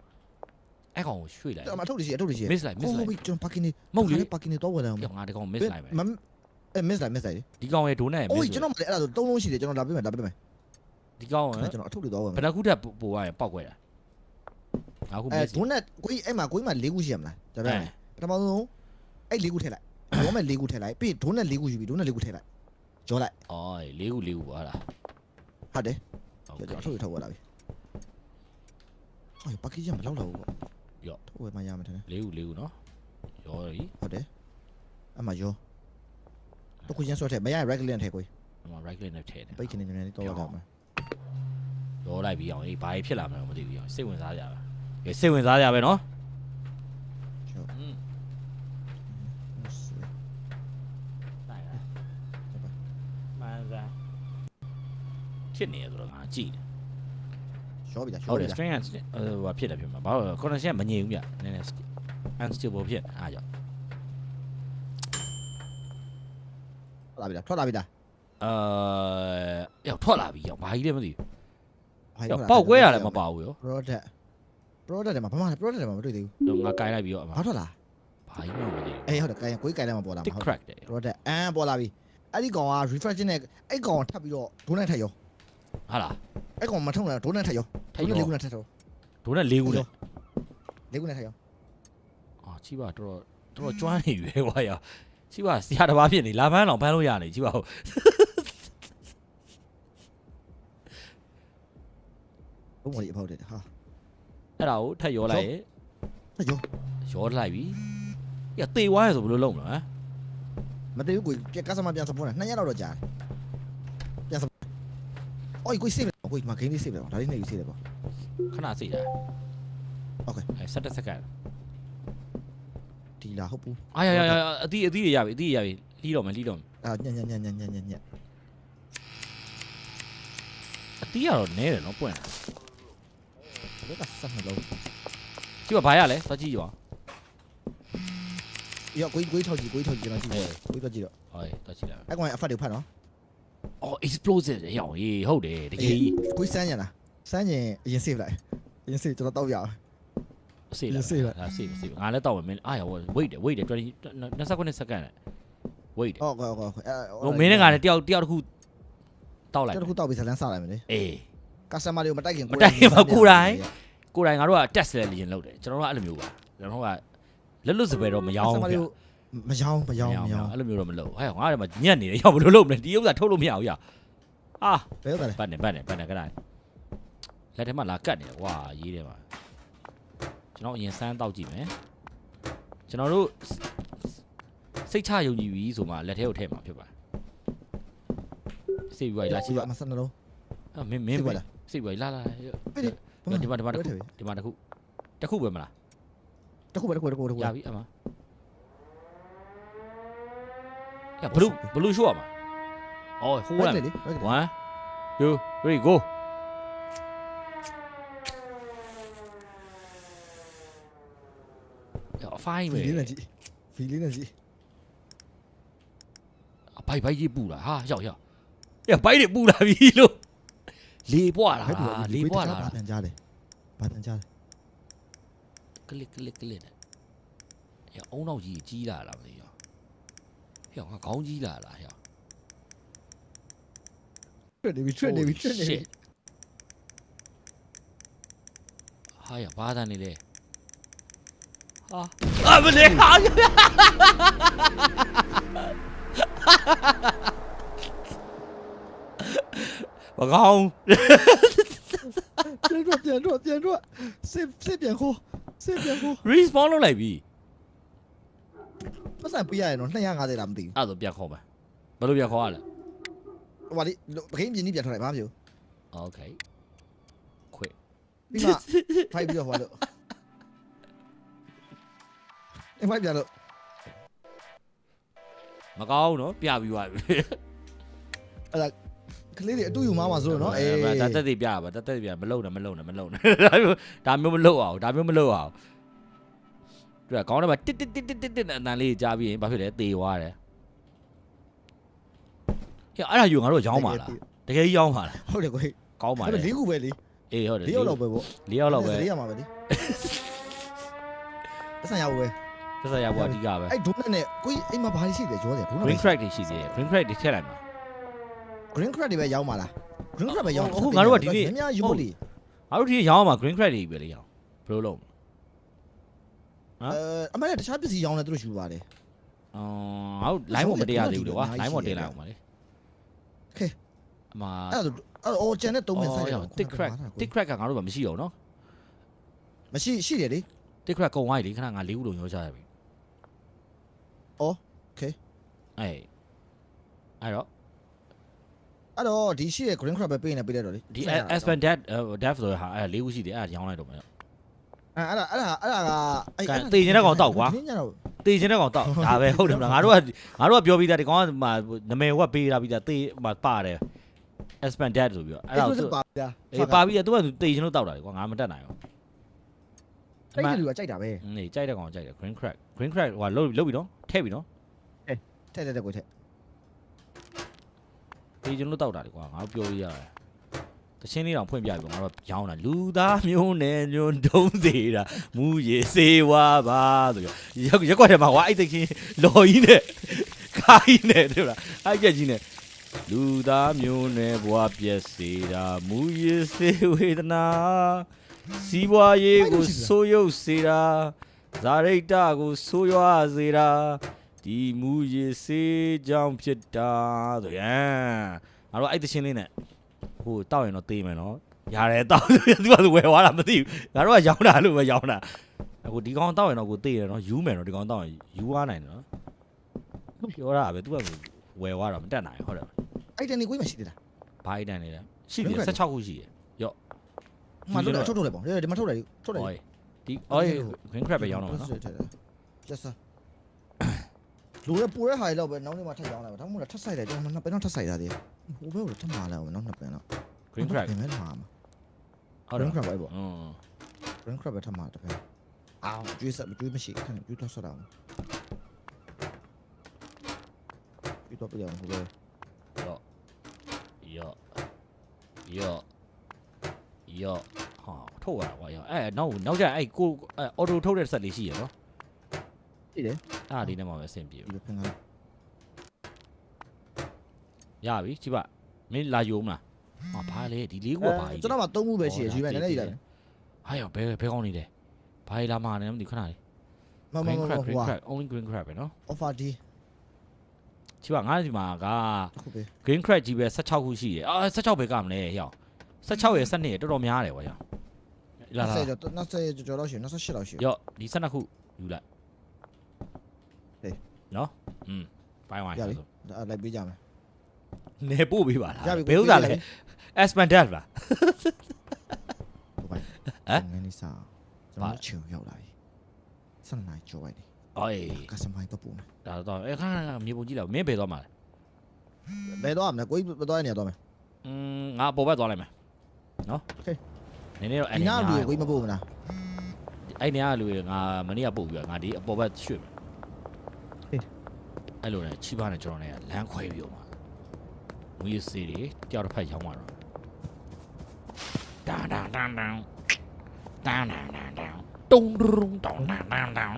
အဲ့ကောင်ကိုရွှေ့လိုက် ကျွန်တော်အထုတ်လို့ရှိ miss လိုက် ဟုတ်ပြီကျွန်တော် parking နေ မဟုတ်လေ parking နေတော့ဝင်အောင် ငါဒီကောင် miss လိုက်မယ် miss လိုက် ဒီကောင်ရဲ့ဒိုးနဲ့ အိုးကျွန်တော်မလဲအဲ့ဒါဆို3လုံးရှိတယ်ကျွန်တော်လာပြမယ်ဒီကောင်က ကျွန်တော်အထုတ်လို့တော့ဝင် ဘယ်နှခုထပ်ပို့ရရင်ပောက်ခွဲတာအခု miss ဒုနဲ့ကိုကြီးအဲ့မှာကိုကြီးမှာ4ခုရှိရမလားဒါပဲပထမဆုံးအဲ့4ခုထည့်လိုက်ဘောမဲ့4ခုထည့်လိုက်ပြီးဒုနဲ့4ခုယူပြီးဒုနဲ့4ခုထည့်လိုက်ကြောလိုက် အော်၄ခုပါလား ဟုတ်တယ်ကျွန်တော်အထုတ်ရထုတ်လာပြီဟော parking မလောက်တော့ဘူးပေါ့ထုတ်ဝယ်မှရမှာတယ် ၄ခုနော်ရောပြီ ဟုတ်တယ်အမှရောတော့ကိုချင်းဆွဲထည့်မရ regular ထည့်ကို အမ right click နဲ့ထည့်တယ် ပိတ်ချင်နေနေတော့ရတာမှာ ရောလိုက်ပြီးအောင်အေးဘာဖြစ်လာမလဲမသိဘူးအောင်စိတ်ဝင်စားကြပါကဲစိတ်ဝင်စားကြပဲနော် ကျော် မှန်စားဖြစ်နေရဆိုတော့ငါကြည့်တယ် ရှော့ပြီလားရှော့ ဟုတ်တ ပြီ ယ် လား string ဟိုဖြစ်တယ်ဖြစ်မှာဘာလို့ connection မငြိမ်ဘူးဗျနည်းနည်း unstable ဖြစ်အားကြောင့် ထွက်လာပြီလား ရောက်ထွက်လာပြီရောက်ဘာကြီးလဲမသိ ဟာ ဘူးပောက်ကွဲရတယ်မပါဘူးရော product တွေမှာဘာမှ product တွေမှာမတွေ့သေးဘူး တော့ငါကင်လိုက်ပြီးတော့အမ ဘာထွက်လာ ဘာကြီးမှမသိဘူး အေးဟုတ်တယ်ကိုကြီးကိုင်လိုက်မှာပေါ်လာမှာ tick crack တယ် product ပေါ်လာပြီအဲ့ဒီကောင်က refresh နဲ့အဲ့ကောင်ထပ်ပြီးတော့ဒိုးနဲ့ထပ်ရော ဟာလား အဲ့ကောင်မထုံးလားဒိုးနဲ့ထပ်ရော ထပ်ရော 4ခုနဲ့ထပ်ရော ဒိုးနဲ့၄ခုနဲ့ 4ခုနဲ့ထပ်ရော အာချိပါတော်ကျွမ်းနေရွယ်ကွာရချိပါဆရာတစ်ပါးဖြစ်နေလာဖန်းအောင်ဖန်းလို့ရနေချိပါဟုတ် ဘုံမလေးအဖောက်တယ်ဟာ အဲ့ဒါကိုထပ်ရောလိုက်ရ ထပ်ရော ရောလိုက်ပြီရတေဝါရဆိုဘယ်လိုလုပ်မလဲဟမ် မတည်ဘူးကိုပြကစားမပြန်စပွန်းတာ2ရက်လောက်တော့ကြာတယ်ပြန်စအိုးကို save ကိုမ game လေး save တယ်ဒါလေးနေယူ save တယ်ပေါ့ ခဏစိတ်တာ Okay 17စက္ကန့် ဒီလာဟုတ်ဘူး အာရအသီးတွေရပြီလီးတော့မယ် အာညက် အသီးကတော့နဲတယ်နော်ပွင့် ဘက်ကဆက်နှလုံး ချိပါဘာရလဲသွားကြည့်ရော ရောကိုထောက်ကြည့်ကျွန်တော်ကြည့်ကိုတော့ကြည့်တော့ ဟုတ်သွားကြည့်လိုက် အဲ့ကောင်အဖတ်တွေဖတ်နော် အော် explosive ရောင်ရေးဟုတ်တယ်တကယ်ကြီး ကိုစမ်းရလားစမ်းရင်အရင် save လိုက်အရင် save ကျွန်တော်တောက်ရအောင် စေးငါလည်းတောက်မယ်မင်းအားရ wait တယ်29စက္ကန့်နဲ့ wait ဟုတ်ကဲ့ ဟိုမင်းနဲ့ငါလည်းတယောက်တစ်ခုတောက်လိုက် ကျွန်တော်ခုတောက်ပြီးဇလန်းစလိုက်မယ်လေ အေး customer တွေကိုမတိုက်ခင် ကိုယ်တိုင်ငါတို့က test လည်းရင်လုပ်တယ်ကျွန်တော်တို့ကအဲ့လိုမျိုးပါကျွန်တော်တို့ကလွတ်စပယ်တော့မရောင်းဘူး မရောင်း အဲ့လိုမျိုးတော့မလုပ်ဟဲ့ငါလည်းမညက်နေတယ်ရောက်ဘယ်လိုလုပ်မလဲဒီဥစ္စာထုတ်လို့မရဘူးရအာ ဘယ်ဟုတ်တယ် ပတ်နေကတိုင်းလက်ထဲမှာလာကတ်နေတယ်ဝါရေးတယ်မှာကျွန်တော်အရင်စမ်းတောက်ကြည့်မယ်ကျွန်တော်တို့ စိတ်ချယုံကြည်ပြီဆိုမှလက်ထဲကိုထည့်မှာဖြစ်ပါတယ်စိတ်ပြီးလာချိပါ မစနှလုံး မင်းစိတ်ပြီးလာဒီမှာတခုပဲမလား တခုရပြီအမရဘလူးရှိုးရမှာအော်ဟိုးလာ1 2 3 go ဖိုင်းပဲ ဖီလေးနဲ့ကြည့်ဘိုက်ကြီးပူလာဟာရောက်ရဘိုက်တွေပူလာပြီလို့လေပွားလာလေပွားလာ ဘာတန်ကြားလဲကလစ်နဲ့ရအုံနောက်ကြီးကြီးလာလားမသိရောဟဲ့ငါခေါင်းကြီးလာလားဟဲ့ထွက်နေပြီဟာရဘာသာနေလဲဟာမလေးဟာဘာကောင်းပြန်တော့စစ်ပြန်ခိုး respawn လုပ်လိုက်ပြီ ပတ်စံပေးရရင်တော့250လားမသိဘူး အဲ့ဒါပြန်ခေါ်မယ်ဘယ်လိုပြန်ခေါ်ရလဲ ဟိုပါလေပကိန်းပြင်းကြီးပြန်ထွက်လိုက်ဘာမှမဖြစ်ဘူး okay ခွေ ပြီးမှဖိုက်ပြီးတော့ဟိုလို့ဖိုက်ပြန်လို့ မကောင်းနော်ပြပြီးသွားပြီ အဲ့ဒါကလေးတွေအတူယူမှာဆိုတော့နော်အေး ဒါတက်သေးပြပါတက်သေးပြမလုံနဲ့ဒါမျိုးမလုံအောင်သူကခေါင်းထဲမှာတစ်နဲ့အတန်လေးကြားပြီးရင်ဘာဖြစ်လဲသေသွားတယ်ဟဲ့အဲ့ဒါယူငါတို့ရောင်းပါလားတကယ်ရောင်းပါလား ဟုတ်တယ်ကို ကောင်းပါလေ 4ခုပဲလေ အေးဟုတ်တယ် 4ယောက်လောက်ပဲပေါ့ 4ယောက်လောက်ပဲ 4ရမှာပဲလေပတ်စံရဘူးပဲ သက်သက်ရဖို့အဓိကပဲ အဲ့ဒုနဲ့ကိုအိမ်မှာဘာရှိတယ်ကြောတယ် green crack တွေရှိသေးတယ် green crack တွေထည့်လိုက်မှာ green crack တွေပဲရောင်းပါလား green crack ပဲရောင်း အခုငါတို့ကဒီနေ့ များယူလို့လေ ငါတို့ဒီရောင်းအောင်မှာ green crack တွေပဲလေရောင်းဘယ်လိုလုပ်အမှန်တခြားပစ္စည်းရောင်းလဲသူတို့ယူပါတယ် ငါတို့ line ပေါ်မတရားသေးဘူးလေကွာ line ပေါ်တင်လိုက်အောင်ပါလေ okay အမအဲ့ကျန်တဲ့3မိနစ်ဆိုင်အောင် tick crack ကငါတို့ကမရှိတော့နော် ရှိတယ်လေ tick crack ကုန်သွားပြီလေခဏငါ4ခုလုံးရောချရပြီ okay အဲ့တော့ဒီရှိရဲ့ green crab ပဲပေးနေပေးလိုက်တော့လေ ဒီ aspen death ဆိုဟာအဲ့4ခုရှိတယ်အဲ့ဒါရောင်းလိုက်တော့မယ်အဲ့ဒါကတေချင်တဲ့ကောင်တောက်ကွာတေချင်တဲ့ကောင်တောက်ဒါပဲဟုတ်တယ်မလားငါတို့ကပြောပြီးသားဒီကောင်ကနာမည်ဝက်ပေးတာပြီးသားတေပါတယ် aspen death ဆိုပြီးတော့အဲ့ဒါဆိုပါပြီးတော့သူကတေချင်လို့တောက်တာလေကွာငါမတက်နိုင်ဘူးအဲ့ဒီလူကကြိုက်တာပဲနေကြိုက်တဲ့ကောင်ကြိုက်တယ် green crack ဟိုလုတ်ပြီနော်ထည့်ပြီနော်ထည့်ကိုထည့်တေချင်လို့တောက်တာလေကွာငါတို့ပြောရရတယ်တချင်းလေးတောင်ဖွင့်ပြပြီငါတို့ရောင်းတာလူသားမျိုးနဲ့ညွန်းတုံးသေးတာမူရေစေဝါပါဆိုပြီးရက်ကွက်ထဲမှာကွာအဲ့တချင်းလော်ကြီးနဲ့ခိုင်းနဲ့တဲ့လားအဲ့ကြက်ကြီးနဲ့လူသားမျိုးနဲ့ဘွားပြက်စေတာမူရေစေဝေဒနာစီးပွားရေးကိုဆိုးရုပ်စေတာဇာရိတ္တကိုဆိုးရွားစေတာဒီမူရေစေးကြောင့်ဖြစ်တာဆိုရန်ငါတို့အဲ့တချင်းလေးနဲ့ဟိုတောက်ရင်တော့တေးမယ်နော်ရတယ်တောက်သူကဝယ်သွားတာမသိဘူးငါတို့ကရောင်းတာလို့ပဲရောင်းတာအခုဒီကောင်တောက်ရင်တော့ကိုတေးတယ်နော်ယူမယ်နော်ဒီကောင်တောက်ရင်ယူသွားနိုင်တယ်နော်ပြောတာပဲသူကဝယ်သွားတာမတက်နိုင်ဟုတ်တယ်အဲ့တန်နေကိုမရှိသေးလားဘာအဲ့တန်နေလဲရှိတယ်16ခုရှိတယ်ရော့မထုတ်တယ်ပေါ့ဒီမှာထုတ်တယ်ဒီgreen crab ပဲရောင်းတော့နော် yes sir လူရပူရဟာလောက်ပဲနောက်နေ့မှထပ်ရောင်းလိုက်ပါဒါမှမဟုတ်ထပ်ဆိုင်တယ်ကျွန်တော်နှစ်ပင်တော့ထပ်ဆိုင်တာသေးဟိုဘက်ကိုထပ်မာလာအောင်နောက်နှစ်ပင်တော့ green crab ပဲမှာဟုတ်တယ် green crab ပဲပေါ့ green crab ပဲထပ်မာတပင်အောင်ကျွေးမရှိခဏကျွေးတော့ဆက်အောင်ကျွေးတော့ပြရအောင်ဟိုပဲရော့ဟာထုတ်ရတာကွာရောနောက်ကျအဲ့ကိုအော်တိုထုတ်တဲ့ဆက်လေးရှိရနော်ရှိတယ်အဲ့ဒါလေးနဲ့မှပဲအဆင်ပြေပြီခင်ဗျာရပြီကြည့်ပါမင်းလာယုံမလားဟာဘာလဲဒီလေးကဘာကြီးကျွန်တော်မှ3ခုပဲရှိရယူမယ်နည်းနည်းယူလိုက်ဟာရောဘယ်ကောင်းနေလဲဘာလာမှာနေမသိခဏလေး green crab only green crab ပဲနော် offer D ကြည့်ပါငါဒီမှာက green crab ကြီးပဲ16ခုရှိတယ်16ပဲကမလဲဟဲ့16ရယ်12ရယ်တော်တော်များတယ်ကွာရောလာ20ကျော်လောက်ရှိ28လောက်ရှိရော့ဒီ12ခုယူလိုက်နော် ပိုင်းဝိုင်း ရပြီလိုက်ပေးကြမယ် နေပို့ပေးပါလား ရပြီ ဘယ်ဥစ္စာလဲ Aspendat လား ဟုတ်ပါငန်းနေစားကျွန်တော်ချင်ရောက်လာပြီဆက်နိုင်ကြော်လိုက်တယ် အေး ကစမိုင်းတော့ပုံ ဒါတော့ခဏမြေပုံကြည့်လာမင်းဘယ်သွားမှာလဲ ဘယ်တော့မလဲကိုကြီးတော့နေရတော့မယ် ငါအပေါ်ဘက်သွားလိုက်မယ်နော်နည်းနည်းတော့ ဒီနားလူကိုကြီးမပို့မလား အဲ့နေရာလူငါမနေ့ကပို့ပြီးတော့ငါဒီအပေါ်ဘက်ရွှေ့မယ်အဲ့လိုနဲ့ချိပါနဲ့ကျွန်တော်နဲ့လမ်းခွဲပြီးတော့မှာငွေစီတွေတယောက်တစ်ဖက်ရောင်းသွားတော့တောင်းတောင်းတောင်းတောင်းတောင်းတောင်းတောင်းတောင်းတုံးတုံးတောင်းတောင်းတောင်းတောင်း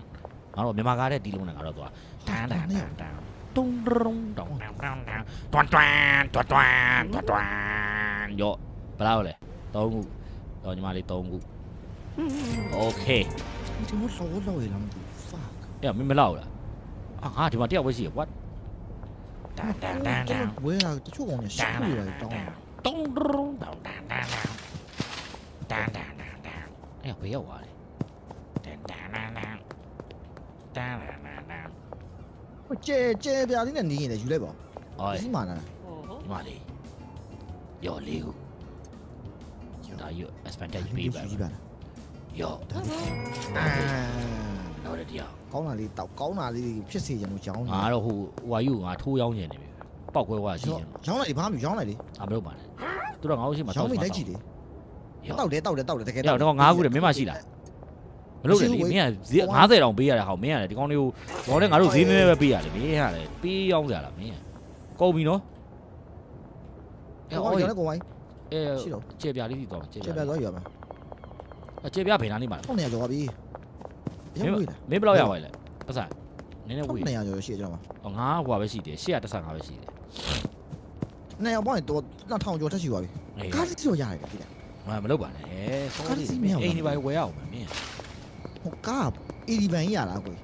ငါတို့မြန်မာကားတဲ့ဒီလုံးနဲ့ငါတို့သွားတောင်းတောင်းတောင်းတောင်းတုံးတုံးတောင်းတောင်းတောင်းတောင်းတွန်းတွန်းတွန်းတွန်းတွန်းတွန်းရောဘယ်လောက်လဲ3ခုတော့ညီမလေး3ခုโอเค ဒီမဆောလို့ရလားမသိ fuck အဲ့မင်းမလောက်လားငါဒီမှာတယောက်ပဲရှိရ what တန်တန်တန်တန် ဝဲတာတချို့ကောင်နေရှင်းပြရတယ်တောင်း တုံးတုံးတောင်းတန်တန်တန်တန်တန်တန်တန်အဲ့ဘယ်ရောက်သွားလဲတန်တန်တန်တန်တန်တန်တန်တန် ကျဲပြားလေးနဲ့နေရင်လည်းယူလိုက်ပါ အော် စီမာနာ ဒီမှာလေးရော်လေးကိုဒါယူ expanded ပေးပါ ယူပါ ရော် အာ တော့တည်း ကောင်းတာလေးတောက်ကောင်းတာလေးဖြစ်စေချင်လို့ကြောင်း ငါတော့ဟိုဝါယူငါထိုးရောင်းနေတယ်ပြီပောက်ခွဲဝါရှိချင် ရောင်းလိုက်ဒီဘာမှရောင်းလိုက်လေ အမလုပ်ပါနဲ့သူတော့ငါ့ကိုရှိမှာ ရောင်းမိလိုက်ကြည့်လေတောက်တယ်တကယ် တော့9ခုတယ်မင်းမရှိလားမလုပ်တယ်လေမင်းက50တောင်ပေးရတဲ့ဟောင်းမင်းကလည်းဒီကောင်းလေးကိုတော့လည်းငါတို့ဈေးနည်းနည်းပဲပေးရတယ်မင်းကလည်းပေးရောင်းကြလားမင်းကုန်ပြီနော် ကောင်းတယ်ကိုဝိုင်း အဲ ရှိတော့ ကျေပြလေးစီတော့ကျေ ကျဲ ပြ ပြားတော့ယူပါမယ် ကျေပြဘယ်နားနေမှာလဲ 1900ကျော်ပါပြီရောင်းဝေးတာ မင်းဘယ်လောက်ရပါလဲပတ်စံနည်းနည်းဝေး 1900ကျော်ရှိကျွန်တော်မှာ ငါဟွာပဲရှိတယ်815ပဲရှိတယ် နေအောင်ပေါ့တော့2000ကျော်ထက်ရှိပါပြီကားစီတော့ရတယ်ဒီက မလုပ်ပါနဲ့စောလေးအိမ်ဒီပိုင်းဝယ်အောင်မင်း ဟိုကား80ဘန်ကြီးရလားကို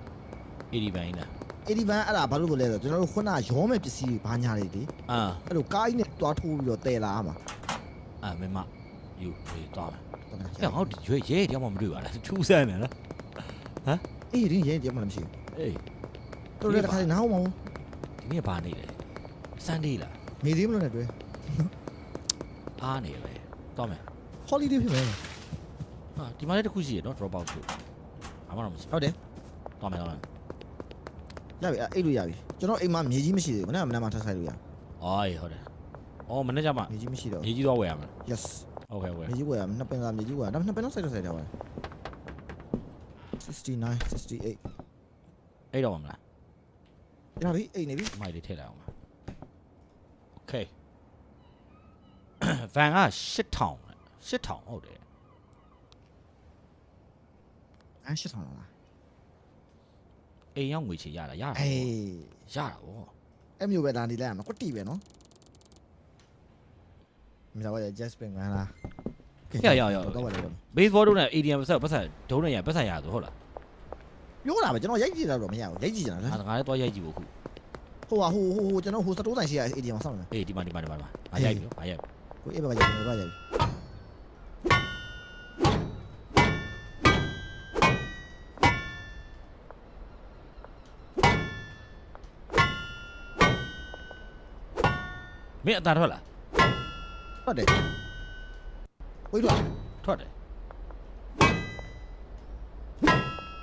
80ဘန်လား 80ဘန်အဲ့ဒါဘာလို့လဲဆိုကျွန်တော်တို့ခုနရောမဲ့ပစ္စည်းဘာညာတွေလေ အဲ့လိုကားကြီးနဲ့တွားထိုးပြီးတော့တည်လာမှာ မင်းမယူပြီးတော့အဲ့ဟောရွေးရဲတရားမှမတွေ့ပါလားထူးဆန်းတယ်နော် အေးဒီရဲတရားမှလည်းမရှိ အေး ဘူးတို့လည်းတစ်ခါနားအောင်မဟုတ် ဒီနေ့ဘာနေလဲစန်ဒေးလား နေသေးမလို့နဲ့တွေ့ အားနေပဲတော့မယ် holiday ဖြစ်မယ် ဟာဒီမှာလည်းတစ်ခုရှိရနော် drop out ဆိုအမှန်တော့မရှိ ဟုတ်တယ် တော့မယ် ရပြီအဲ့လိုရပြီကျွန်တော်အိမ်မှာမြေကြီးမရှိသေးဘူးမနေ့ကထပ်ဆိုင်လို့ရ အော်ဟုတ်တယ်အော်မနေ့ကမှ မြေကြီးမရှိတော့ မြေကြီးတော့ဝယ်ရမယ် yes โอเคဝယ် မြေကြီးဝယ်ရနှစ်ပင်ကမြေကြီးဝယ်ဒါနှစ်ပင်တော့စိုက်တော့စိုက်တယ်ဝယ်69 68 အဲ့တော့မလား ရပြီအိမ်နေပြီ မိုက်လေးထည့်လိုက်အောင်ပါโอเคဗန်က8000ဟုတ်တယ် 8000လား အိမ်ရောက်ငွေချေရတာရတာ အေး ရတာဗော အဲ့မျိုးပဲဒါနေလိုက်ရမှာကွတီပဲနော်မင်းတော့ just ping လား တော့ပါလေတော့ baseball တို့နဲ့ ADM ပတ်ဆက်ဒုံးနဲ့ရပတ်ဆက်ရဆိုဟုတ်လား ပြောတာပဲကျွန်တော်ရိုက်ကြည့်တာတော့မရဘူးရိုက်ကြည့်ကြတာလား ငါလည်းသွားရိုက်ကြည့်ဖို့ခု ဟိုကျွန်တော်ဟိုစတိုးဆိုင်ရှိရ AD မှာစောင့်နေ အေးဒီမှာငါရိုက်ပြီငါရိုက် ကိုအေးပါရိုက်နေပါရိုက်မင်းအတန်ထွက်လား ဟုတ်တယ်ဝိတ်တော့ ထွက်တယ်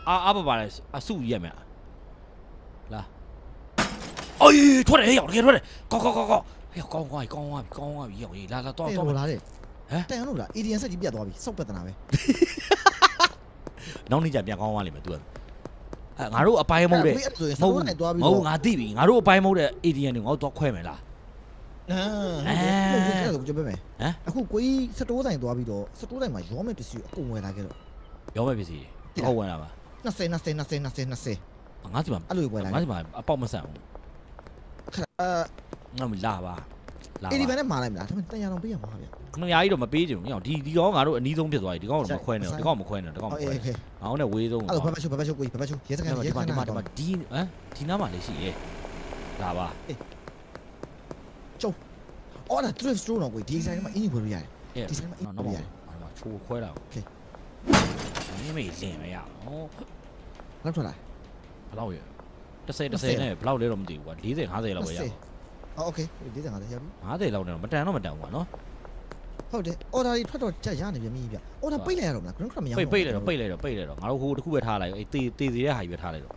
အာပါလေအစုရက်မြလာအေးထွက်တယ်ရောက်တကယ်ထွက်တယ်ကောဟဲ့ကောင်းသွားပြီရောက်လာတော့ ဟိုလားတဲ့တန်လို့လား AD ဆက်ကြီးပြတ်သွားပြီစောက်ပြတ်တနာပဲ နောက်နေ့ကျပြန်ကောင်းသွားလိမ့်မယ် तू ငါတို့အပိုင်းမဟုတ်တဲ့ မဟုတ်ဘူးသွားပြီး မဟုတ်ငါသိပြီငါတို့အပိုင်းမဟုတ်တဲ့ ADN တွေငါတို့တော့ခွဲမယ်လား ကြည့်ပေးမယ်အခုကိုကြီးစတိုးဆိုင်သွားပြီးတော့စတိုးဆိုင်မှာရောမဲ့ပစ္စည်းအကုန်ဝယ်လာခဲ့တော့ ရောမဲ့ပစ္စည်းတွေဟုတ်ဝင်လာပါ 20ငါစီမှာ အဲ့လိုဝယ်လာ ငါစီမှာအပေါက်မဆန်ဘူး ငါမလာပါ AD ဘယ်နဲ့မှာလိုက်မလားဒါပေမဲ့100တောင်ပေးရမှာဗျာ နှစ်ရာကြီးတော့မပေးချင်ဘူးဒီကောင်းငါတို့အနီးဆုံးဖြစ်သွားပြီဒီကောင်းတော့မခွဲနဲ့ဒီကောင်းမခွဲနဲ့ဒီကောင်းမခွဲနဲ့ငါတို့နဲ့ဝေးဆုံး အဲ့လိုဘက်ချုပ်ကိုဘက်ချုပ်ရဲစကန်ရဲစကန် ဒီနားမှာလည်းရှိရဲလာပါ အော်ဒါ thrift store တော့ကိုဒီဆိုင်မှာအင်းကြီးဝယ်လို့ရတယ်ဒီဆိုင်မှာအင်းကြီးဝယ်လို့ရတယ် ချိုးခွဲလာโอเคမင်းမေးလင်မရအောင် လောက်ထွက်လာ ဘယ်လောက်ရ 30နဲ့ဘယ်လောက်လဲတော့မသိဘူးကွာ40 50လောက်ပဲရပါ โอเค40 50ရပြီ 50လောက်နဲ့တော့မတန်တော့မတန်ဘူးကွာနော် ဟုတ်တယ်အော်ဒါကြီးထွက်တော့ချက်ရနေပြီမြည်ဗျအော်ဒါပိတ်လိုက်ရတော့မလား green crab မရ ပိတ်လိုက်တော့ငါတို့ဟိုတစ်ခုပဲထားလိုက်အေးတေးစီတဲ့ဟာကြီးပဲထားလိုက်တော့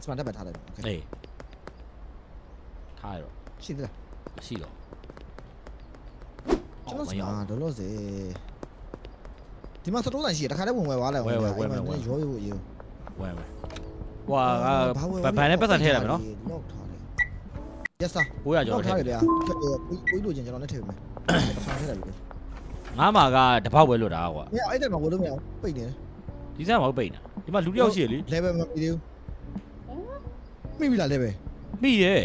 စမန်တက်ပဲထားလိုက်တော့โอเค အေးထားရတော့ ရှိသေးလား မရှိတော့ ကျွန်တော်စမာဒေါ်လို့စေဒီမှာစတိုးဆိုင်ရှိရတခါတည်းဝင်ဝယ်သွားလိုက်ရောရိုးရိုးရေ ဝယ်မယ်ဟွာဗန်နဲ့ပတ်စံထည့်ရမယ်နော် လောက်ထားတယ် yes sir 900ကျော် လောက် ထ ထား ည့် ရဗျာကိုလို့ချင်းကျွန်တော်နဲ့ထည့်ပေးမယ်ထားထည့်လိုက်ပြီ ငါးမှာကတပေါက်ပဲလွတ်တာကွာ မရအဲ့တဲ့မှာဝယ်လို့မရအောင်ပိတ်နေတယ် ဒီစမ်းမဟုတ်ပိတ်နေဒီမှာလူတစ်ယောက်ရှိရလေ level မပြီးသေးဘူးမိပြီလား level မိရဲ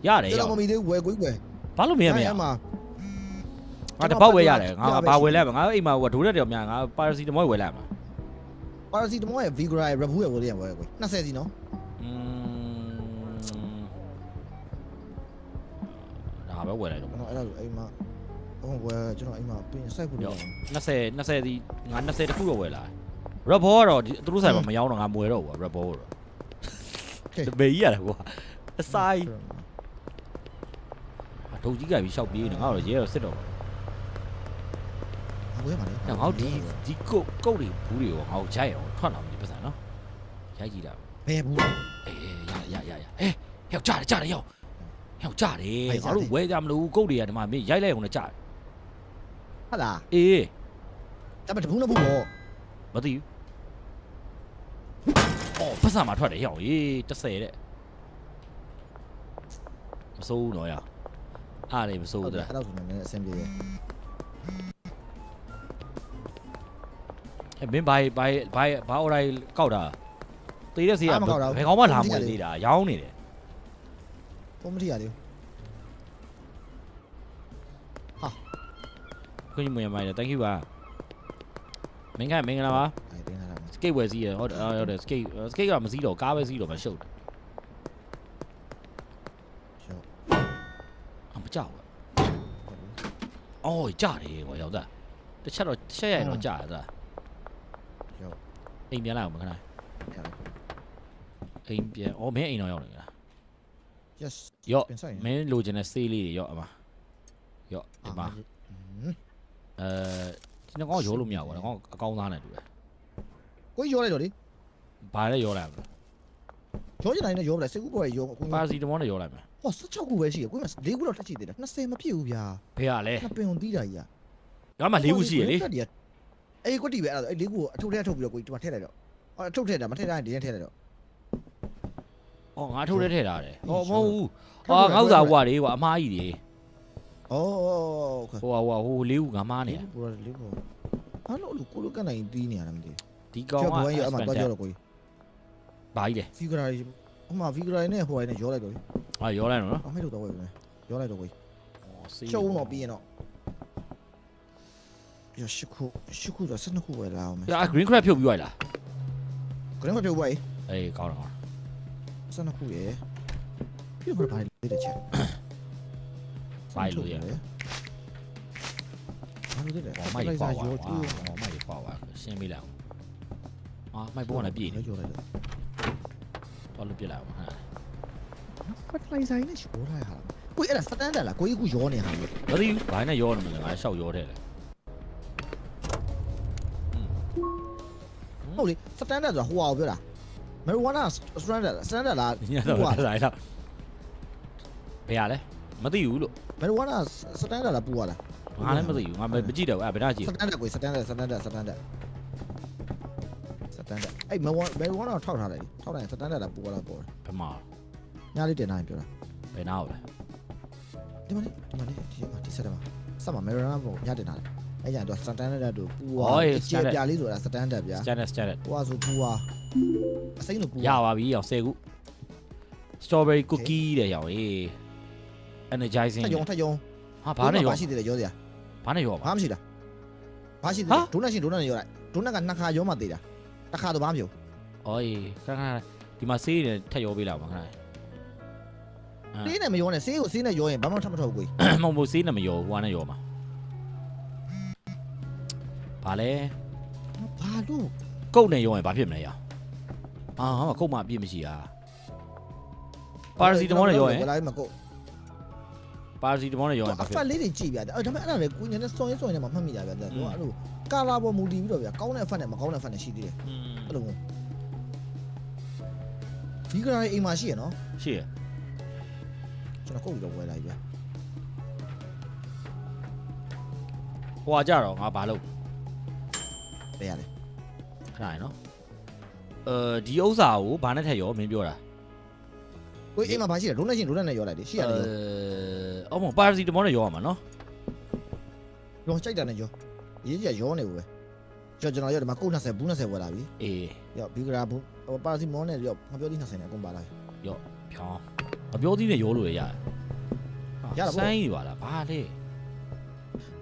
ရတယ် ကျွန် ရော တော်မပြီးသေးဘူးဝယ်ကိုဝယ် ဘာလို့မရမရ အဲ့မှာ ငါတပေါက်ဝယ်ရတယ်ငါဘာဝယ်လိုက်မှာငါအိမ်မှာဟိုဒိုးရက်တယောက်များငါပါရစီတမောဝယ်လိုက်မှာ ပါရာစီတမောရဲ့ Vigra ရဲ့ Rebu ရဲ့ဝယ်လေးရဝယ်ကို20စီနော် ဒါပဲဝယ်လိုက်တော့ ကျွန်တော်အဲ့ဒါအိမ်မှာဟိုဝယ်ကျွန်တော်အိမ်မှာပြင်စိုက်ဖို့လုပ်အောင် 20စီငါ20တခုတော့ဝယ်လာရက်ဘောကတော့သူတို့ဆိုင်မှာမရောက်တော့ငါမဝယ်တော့ဘူးရက်ဘောတော့တပေကြီးရတယ်ကွာအဆိုင်ဒုတ်ကြီးကပြီးရှောက်ပြေးနေငါတော့ရဲတော့စစ်တော့ ဝယ်ပါလေ ငါတို့ဒီကုတ်တွေဘူးတွေရောငါတို့ဂျိုက်အောင်ထွက်လာမယ်ဒီပတ်စံနော်ရိုက်ကြည့်တာ ဘယ်ဘူး အေးရဟဲ့ယောက်ကြားတယ်ယောက်ဟဲ့ကြားတယ်ငါတို့ဝဲကြမလို့ကုတ်တွေကဒီမှာမင်းရိုက်လိုက်အောင်လည်းကြားတယ် ဟုတ်လား အေး ဒါပေမဲ့တဘူးနှစ်ဘူးပေါ့ မသိဘူးအော်ပတ်စံမှာထွက်တယ်ယောက်ရေး30တဲ့မစိုးဘူးတော့ရအားလည်းမစိုးဘူးတဲ့ အဲ့တော့ဆိုနေအဆင်ပြေတယ် မင်းဘာအော်တိုင်းကောက်တာတေးတဲ့စီကဘယ်ကောင်မှလာမွေသေးတာရောင်းနေတယ် ပုံမထရသေး ခွင့်ယူမရမိုင်းတယ် thank you ပါမင်းကမင်္ဂလာပါ အဲ့တင်းလာတာ skate ဝယ်စီးရဟုတ်တယ် skate ကမစီးတော့ကားပဲစီးတော့မရှုပ်တယ် ရှော့ အမကြောက်ဘူးအော်ကြားတယ်ကွာရောက်တာတစ်ချက်တော့ချက်ရရင်တော့ကြားရတာ ရှော့ အိမ်ပြန်လာအောင်မခဏအိမ်ပြန်အော်မင်းအိမ်တော့ရောက်နေလား yes ရော့ ပြန်ဆိုင် မင်းလိုချင်တဲ့ဆေးလေးတွေရော့အမရော့ဒီမှာဒီကောင်ရောလို့မရဘူးကောင်အကောင်းသားနဲ့တူတယ် ကိုရောလိုက်တော့လေ ဘာလဲရောလိုက်မလဲ ရောချင်တိုင်းနဲ့ရောပလိုက်စေကူပေါ်ရောကို ပါစီတမောနဲ့ရောလိုက်မယ် ဟော16ခုပဲရှိရကို4ခုတော့တက်ချသေးတယ်20မဖြစ်ဘူးဗျာ ဖေးရလဲ နှစ်ပင်ုံတီးတာကြီး ငါမှ၄ခုရှိရလေ အေးကွတီပဲအဲ့ဒါအဲ့4ခုကိုအထုတ်ထဲထုတ်ပြီးတော့ကိုဒီမှာထည့်လိုက်တော့အထုတ်ထည့်တာမထည့်တိုင်းဒီထဲထည့်လိုက်တော့ အော်ငါထုတ်ထဲထည့်ထားတယ်ဟောမဟုတ်ဘူးဟာငါဥစားဟွာလေကွာအမားကြီးတွေ ဩโอเค ဟို၄ခုငါမားနေတယ် ပေါ်တယ်4ခုဘာလို့လူကိုလိုကနိုင်တီးနေရတာမသိ ဒီကောင် ကျော် က ဘွယ်ရအမှတော့ကြောက်တော့ကို ဘာကြီးလဲ ဖီဂရာဟိုမှာဖီဂရာနဲ့ဟိုရိုင်းနဲ့ရောလိုက်တော့ ဟာရောလိုက်တော့နော် အမေတို့တော့ဝယ်မယ်ရောလိုက်တော့ကို ဆေး ရှုံးတော့ပြီးရင်တော့ရရှိခုဆို12ခုဝယ်လာအောင်မယ် အာ green crab ဖြုတ်ပြီးသွားလား ခရမ်းမပြောဘူးအေး အေးကောင်းတော့ 12ခုရယ်ပြီးတော့ဘာလေးတစ်ချက် ဖိုင်လို့ရ ဘာလို့လဲ ဟောမိုက်ကွာဟောမိုက်ကွာရှင်းပေးလိုက်အောင်မိုက်ဘောနဲ့ပြည့်နေ ရောလိုက်တော့ တော့လွတ်ပြလိုက်အောင်ဟာ ဖက်လိုက်ဆိုင်နဲ့ရှိုးထားရဟာကိုအဲ့ဒါစတန်ဒတ်လားကိုကြီးကရောနေဟာ မသိဘူးဘာနဲ့ရောနေမလဲငါရှောက်ရောတယ်လေ ဟုတ်လေစတန်ဒတ်ဆိုတာဟိုဟာကိုပြောတာမရီဝါနာစတန်ဒတ်လား ညတော့ဆိုင်တော့ဘယ်ရလဲမသိဘူးလို့ မရီဝါနာစတန်ဒတ်လားပူရလား ငါလည်းမသိဘူးငါမကြည့်တော့အဲ့ဘယ်နှကြည့် စတန်ဒတ်ကိုစတန်ဒတ်အဲ့မရီဝါနာထောက်ထားလိုက်ထောက်လိုက်စတန်ဒတ်လားပူရလားပေါ် ဘယ်မှာ ညာလေးတင်နိုင်ပြောတာ ဘယ်နာကိုလဲ ဒီမလေးဒီစက်မှာစက်မှာမရီဝါနာပေါ်ညာတင်ထားတယ်အဲ့ကြတော့စတန်ဒတ်တို့ပူရကြေပြလေးဆိုတာစတန်ဒတ်ဗျာ standard ဟိုဟာဆိုပူရအစိမ့်လို့ပူ ရပါပြီအောင်10ခု strawberry cookie တဲ့ရောင်အေး energizing ထက်ယုံဟာဘာနဲ့ရော ဘာရှိသေးလဲရောစရာ ဘာနဲ့ရောပါ ဘာမှရှိလားဘာရှိသေးလဲဒိုနတ်ရှိဒိုနတ်နဲ့ရောလိုက်ဒိုနတ်ကနှစ်ခါရောမှသေးတာတစ်ခါတော့ဘာမှမဖြစ် အော်ခဏဒီမှာဆေးနေထက်ရောပေးလာပါခဏ ဆေးနဲ့မရောနဲ့ဆေးကိုဆေးနဲ့ရောရင်ဘာမှထပ်မထုတ်ဘူးကို မဟုတ်ဆေးနဲ့မရောဟိုကနေရောမှာဘာလဲ ဘာလို့ ကုတ်နဲ့ရောရင်ဘာဖြစ်မလဲရဟာကုတ်မှအပြည့်မရှိတာ ပါရစီတမောနဲ့ရောရင် လာမကို ပါရစီတမောနဲ့ရောရင် အဖက်လေးတွေကြည့်ပြတယ်ဒါပေမဲ့အဲ့ဒါလေကိုညနေစောင်းနေမှာမှတ်မိတာဗျာသူကအဲ့လိုကာလာပေါ်မူတည်ပြီးတော့ဗျာကောင်းတဲ့အဖက်နဲ့မကောင်းတဲ့အဖက်နဲ့ရှိသေးတယ်အဲ့လိုမျိုးဒီကရာအိမ်မှာရှိရနော် ရှိရ ကျွန်တော်ကုတ်ပြီးတော့ဝယ်လိုက်ဗျာ ဟိုကကြတော့ငါဘာလုပ် ဘယ်ရလဲ ခဏရနော်ဒီဥစ္စာကိုဘာနဲ့ထက်ရောမင်းပြောတာ ကိုအိမ်မှာဘာရှိလဲဒုနဲ့ချင်းဒုနဲ့ရောလိုက်လေရှိရတယ်ရော အော်မပါရစီတမောနဲ့ရောရမှာနော် ရောကြိုက်တာနဲ့ရောရေးကြီးရောနေဘူးပဲကျွန်တော်ရောဒီမှာကုတ်20ဘူး20ဝယ်လာပြီ အေး ရောဘီဂရာဘူးပါစီမောနဲ့ရောငါပြောသေး20နဲ့အကုန်ပါလာပြီ ရောဖြောင်းအပြောသီးနဲ့ရောလို့ရတယ် ရတာပေါ့ စမ်းကြီးပါလားဘာလဲ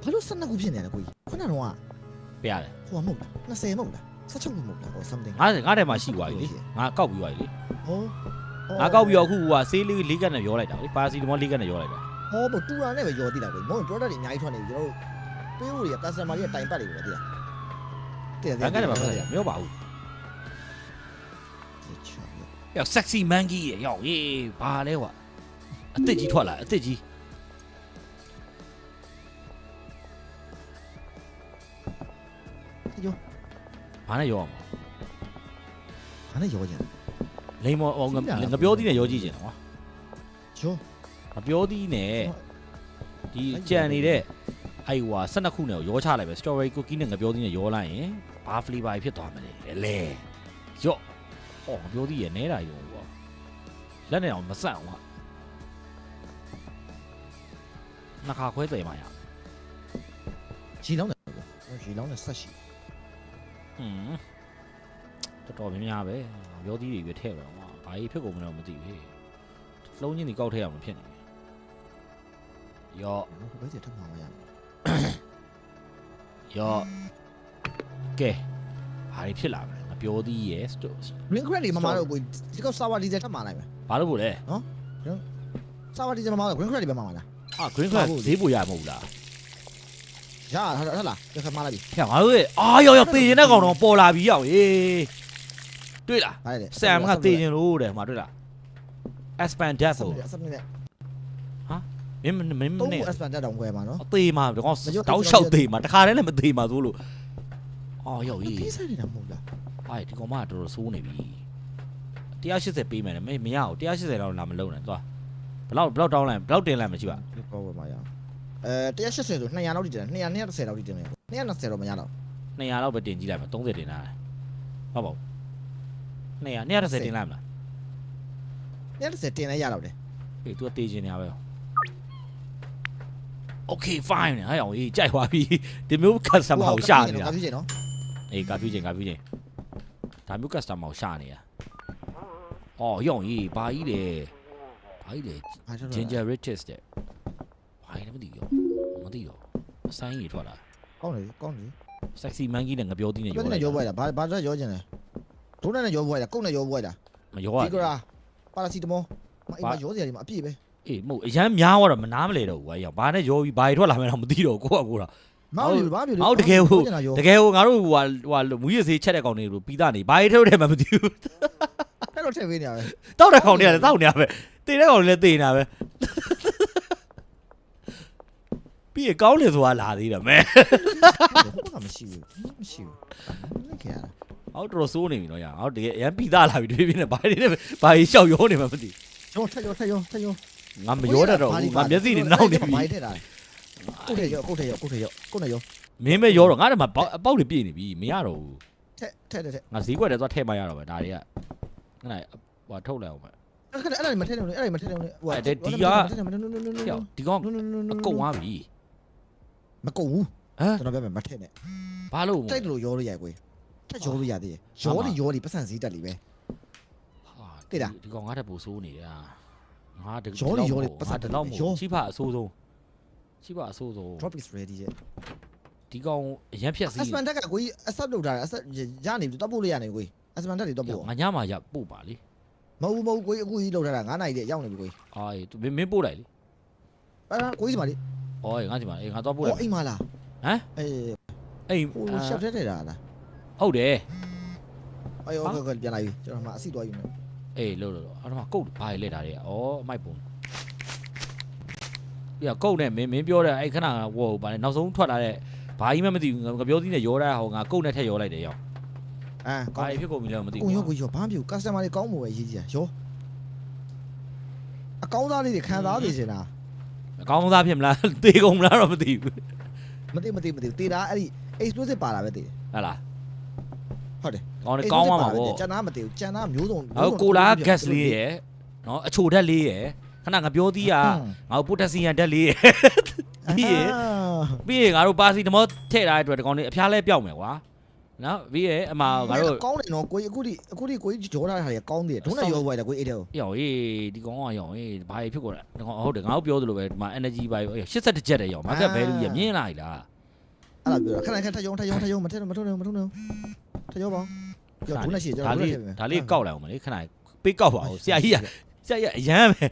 ဘာလို့12ခုဖြစ်နေလဲကိုကြီးခုနကတော့ ပြရတယ် ဟိုမဟုတ်လား20မဟုတ်လား16မဟုတ်လားဟို something ငါထဲမှာရှိသွားပြီလေငါကောက်ပြီးသွားပြီလေ ဟော ငါကောက်ပြီးတော့အခုကဆေးလေးကတ်နဲ့ရောလိုက်တာလေပါရစီတမောလေးကတ်နဲ့ရောလိုက်တာ ဟောတူရာနဲ့ပဲရောတိတာကိုမော product တွေအများကြီးထွက်နေပြီကျွန်တော်တို့ပေးဖို့တွေက customer တွေကတိုင်ပတ်နေပြီတိတာတိတာ ငါကလည်းမပြောမပြောပါဘူးယောက် sexy monkey ရဲ့ယောက်ရေးဘာလဲကွာအစ်စ်ကြီးထွက်လာအစ်စ်ကြီး ရော ဘာနဲ့ရောအောင် ဘာနဲ့ရောကြင် လိမ္မောငါပြောသီးနဲ့ရောကြည့်ချင်တယ်ကွာ ရော ငါပြောသီးနဲ့ဒီကြံနေတဲ့အဲ့ဟွာ12ခုနဲ့ရောချလိုက်ပဲ strawberry cookie နဲ့ငါပြောသီးနဲ့ရောလိုက်ရင်ဘာ flavor ဖြစ်သွားမလဲလေရော့ဟောငါပြောသီးရဲ့နဲတာရောကွာလက်နဲ့အောင်မဆန့်ကွာနှစ်ခါခွဲသိမ်းပါရ ဂျီလောင်းတယ်ဂျီလောင်းနဲ့ဆက်ရှိ တော်တော်များများပဲပြောသီးတွေပဲထည့်ပါတော့ဘာကြီးဖြစ်ကုန်မလဲမသိဘူးလုံးချင်းတွေကောက်ထည့်အောင်ဖြစ်နေတယ်ရော့ ဘယ်ချက်ထပ်မှာမရ ရော့ကဲဘာတွေဖြစ်လာမလဲငါပြောသီးရဲ့ green credit တွေမမတော့ကိုဒီကောက် sour diesel ထပ်မှာလိုက်မယ် ဘာလို့ဖို့လဲ sour diesel မမတော့ green credit ပဲမှာလား green flag ဈေးပိုရမဟုတ်လား ရဟုတ်လားဒီခါမှာလာပြီ ဖျက်ငါတို့ရဲ့ရောက်တေရင်တဲ့ကောင်တော့ပေါ်လာပြီရောက်ရေးတွေ့လား ဘာလဲ ဆမ်ကတေရင်လို့တဲ့မှာတွေ့လား expand death ဆို စပ်နေ မင်း တော့ နဲ့ expand တောင်ခွဲမှာနော် အသေးမှာဒီကောင်တောက်လျှောက်သေးမှာတခါတည်းလည်းမသေးမှာသို့လို့ရောက်ရေး ဒီဆိုင်နေတာမဟုတ်လား ဒီကောင်မတော်တော်ဆိုးနေပြီ180ပေးမယ်မရဘူး180တော့လာမလုံးနဲ့သွားဘလောက်တောင်းလိုက်ဘလောက်တင်လိုက်မရှိပါ ဒီကောဝယ်မှာရ180ဆို200လောက်တိတင်200 230လောက်တိတင်မယ်220တော့မရတော့ 200လောက်ပဲတင်ကြည့်လိုက်မှာ30တင်လာတယ်ဟုတ်ပါဘူး230တင်လိုက်မလား 230တင်လဲရတော့တယ် အေး तू တေးချင်နေရပဲ Okay fine ဟာအောင်ကြီးကြိုက်သွားပြီဒီမျိုး customer ကိုရှာနေတာ ကာဖီချင်နော် အေးကာဖီချင်းဒါမျိုး customer ကိုရှာနေတာရောင်ကြီးဘာကြီးလဲginger riches တဲ့ဘာကြီးလဲမသိရောအဆိုင်ကြီးထွက်လာ ကောင်းတယ် sexy monkey နဲ့ငပြောသီးနဲ့ ပြောနေရောပွဲတာဘာတော့ရောကျင်လဲဒုနဲ့ရောပွဲတာကုတ်နဲ့ရောပွဲတာ မရော ဒီကရာပါရာစီတမောမအိမ်မှာရောစရာဒီမှာအပြည့်ပဲ အေးမဟုတ်အရန်များတော့မနားမလဲတော့ဘူးရောဘာနဲ့ရောပြီးဘာကြီးထွက်လာမယ်တော့မသိတော့ကိုကကိုတာ မောင်လူဘာဖြစ်လဲ ဟုတ်တကယ်ဟိုငါတို့ဟိုမူရစေးချက်တဲ့ကောင်တွေကိုပြီးသားနေဘာကြီးထုတ်တယ်မှမသိဘူး အဲ့တော့ထည့်ပေးနေရပဲ တောက်တဲ့ကောင်တွေကလည်းတောက်နေရပဲတေတဲ့ကောင်တွေလည်းတေနေတာပဲပြီးရကောင်းလေဆိုတာလာသေးတယ်မဲ ဟိုကမရှိဘူးလက်ခဲ့ရတာ ဟုတ်တော်စိုးနေပြီနော်ရအောင်တကယ်အရန်ပြီးသားလာပြီတွေ့ပြနေဘာတွေနဲ့ဘာကြီးရှောက်ရောနေမှမသိ ရောထက်ရော ငါမရောတတ်တော့ဘူးငါမျက်စိတွေနောက်နေပြီ မိုင်းထက်တာကုတ်ထက်ရောမင်းပဲရောတော့ငါတည်းမှာအပေါက်တွေပြည့်နေပြီမရတော့ဘူး ထက် ငါဈေးကွက်ထဲသွားထည့်မရတော့ပဲဒါတွေကခဏဟိုထုတ်လိုက်အောင်ပဲ အဲ့ဒါမထက်နေဟိုဒီကောင်အကုန်သွားပြီ မကုန်ဘူး ဟမ် ကျွန်တော်ပြောမယ်မထက်နဲ့ ဘာလို့ တိုက်လို့ရောလို့ရကွယ်ထက်ရောလို့ရသေးတယ်ရောပတ်စံစည်းတက်လीပဲ ဒီကောင်ငါတက်ပို့ဆိုးနေတာငါတကယ် ရောလေပတ်စံ တော့မဟုတ်ချိဖအဆိုးဆုံး drop is ready ရဲ့ ဒီကောင်အရန်ဖြက်စီး aspan တက်ကကိုကြီး accept လုပ်တာ accept ရနေပြီတော့ပို့လို့ရနေကိုကြီး aspan တက်တွေတော့ပို့ ငါညမှာရပို့ပါလေ မဟုတ်ကိုကြီးအခုကြီးလောက်ထားတာ9နာရီတည်းရောက်နေပြီကိုကြီး မင်းပို့လိုက်လေ ကိုကြီးစီမလေး ငါဒီမှာငါတော့ပို့လိုက် အိမ်မလား ဟမ်အေး ဟို chef တက်တာလား ဟုတ်တယ် အေးဟုတ်ကဲ့ပြန်လာပြီကျွန်တော်မှအစီသွားယူမယ် အေးလို့အဲ့တော့ကုတ်ဘာလဲတာတွေကဩအမိုက်ပုံပြကုတ်နဲ့မင်းပြောတဲ့အဲ့ခဏဟိုဘာလဲနောက်ဆုံးထွက်လာတဲ့ဘာကြီးမှမသိဘူးငါပြောသီးနဲ့ရောတဲ့ဟောငါကုတ်နဲ့ထက်ရောလိုက်တယ်ရောဘာဖြစ်ကုန်ပြီလဲမသိဘူးကိုရောဘာမျိုး customer တွေကောင်းမှုပဲရေးကြရောအကောင်းသားလေးတွေခံစားနေစင်တာ အကောင်းသားဖြစ်မလားသေကုန်မလားတော့မသိဘူးမသိတေးတာအဲ့ဒီ explosive ပါတာပဲတေးဟုတ်လားဟုတ်တယ်ကောင်းတယ်ကောင်းသွားမှာပေါ့ကျန်တာမသိဘူးကျန်တာမျိုးစုံကိုလာ gas လေးရယ်နော်အချိုဓာတ်လေးရယ်ခဏငါပြောသီးကငါတို့ potassium ဓာတ်လေးရယ်ပြီးရင်ငါတို့ပါစီတမောထည့်ထားတဲ့အတွက်ဒီကောင်လေးအဖျားလဲပြောက်မယ်ကွာနော်ပြီးရင်အမငါတို့ကောင်းတယ်နော်ကိုကြီးအခုဒီကိုကြီးကြောထားတာတွေကောင်းတယ်ဒုနဲ့ရောသွားတယ်ကိုကြီးအဲ့တဲ့ရောအေးဒီကောင်ကရောအေးဘာဖြစ်ကုန်လဲဒီကောင်ဟုတ်တယ်ငါတို့ပြောသလိုပဲဒီမှာ energy ဘာ87ချက်တယ်ရော market value ရမြင်လာပြီလားအဲ့ဒါပြောခဏထရုံမထုံထရောပါရောဒုနဲ့ရှိကျွန်တော်ဒါလေးကောက်လိုက်အောင်မလေးခဏပေးကောက်ပါဦးဆရာကြီးအရန်ပဲ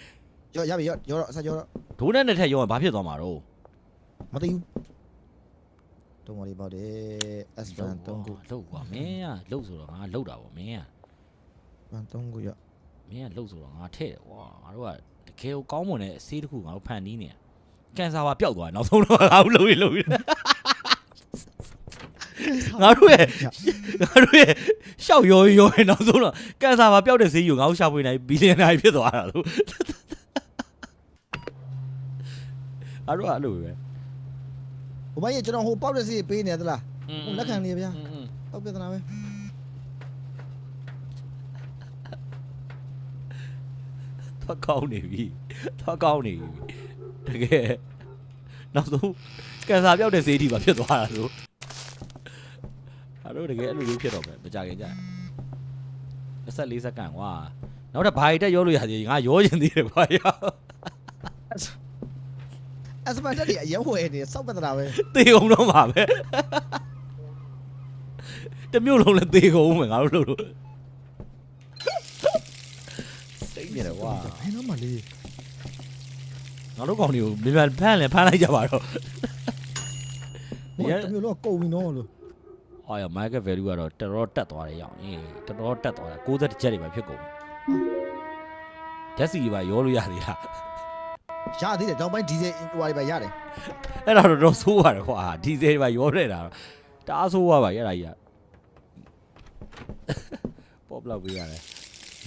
ရောရပြီရောတော့အဆက်ရောတော့ဒိုးနဲ့နဲ့ထက်ရောဘာဖြစ်သွားမှာတော့မသိဘူးdon't worry about it as ban 3ခုလောက်ကွာမင်းကလောက်ဆိုတော့ငါလောက်တာပေါ့မင်းကban 3ခုရမင်းကလောက်ဆိုတော့ငါထည့်တယ်ကွာငါတို့ကတကယ်ကိုကောင်းမွန်တဲ့အဆေးတစ်ခုငါတို့ဖန်တီးနေတယ်ကန်ဆာပါပျောက်သွားနောက်ဆုံးတော့ငါတို့လှုပ်ငါတို့ရဲ့ရှောက်ရောနောက်ဆုံးတော့ကန်ဆာပါပျောက်တဲ့ဆေးယူငါတို့ရှာဖွေနိုင်ဘီလီယံနာဖြစ်သွားတာလို့အဲ့တော့အဲ့လိုပဲဟိုမကြီးကျွန်တော်ဟိုပေါက်တဲ့စီပေးနေသလားဟိုလက်ခံနေဗျာဟုတ်ပြဿနာပဲသွားကောင်းနေပြီတကယ်နောက်ဆုံးကန်ဆာပြောက်တဲ့ဈေးထိပါဖြစ်သွားတာလို့အဲ့တော့တကယ်အဲ့လိုမျိုးဖြစ်တော့ပဲမကြခင်ကြ24စက္ကန့်ကွာနောက်တော့ဘာရီတက်ရောလို့ရသေးငါရောရင်သေးတယ်ကွာအစမတက်ဒီအရင်ဝယ်နေစောက်ပတနာပဲသေကုန်တော့မှာပဲတမျိုးလုံးလည်းသေကုန်မယ်ငါတို့လို့စိတ်နေတယ်ကွာဘယ်တော့မှလေးငါတို့ကောင်တွေကိုမြန်ဖမ်းလိုက်ကြပါတော့တမျိုးလုံးကုန်ပြီနော်လို့ဟာရ market value ကတော့တော်တော်တက်သွားတယ်ရောက်တော်တော်တက်သွားတယ်60ချက်တွေပဲဖြစ်ကုန်ဓာတ်စီပါရောလို့ရသေးလားရသေးတယ်တောင်ပိုင်းဒီဇယ်ဟိုပါပဲရတယ်အဲ့ဒါတော့ဆိုးပါတယ်ကွာဒီဇယ်ပါရောနေတာတအားဆိုးသွားပါရဲ့အဲ့ဒါကြီးပေါ့ဘလောက်ပေးရတယ်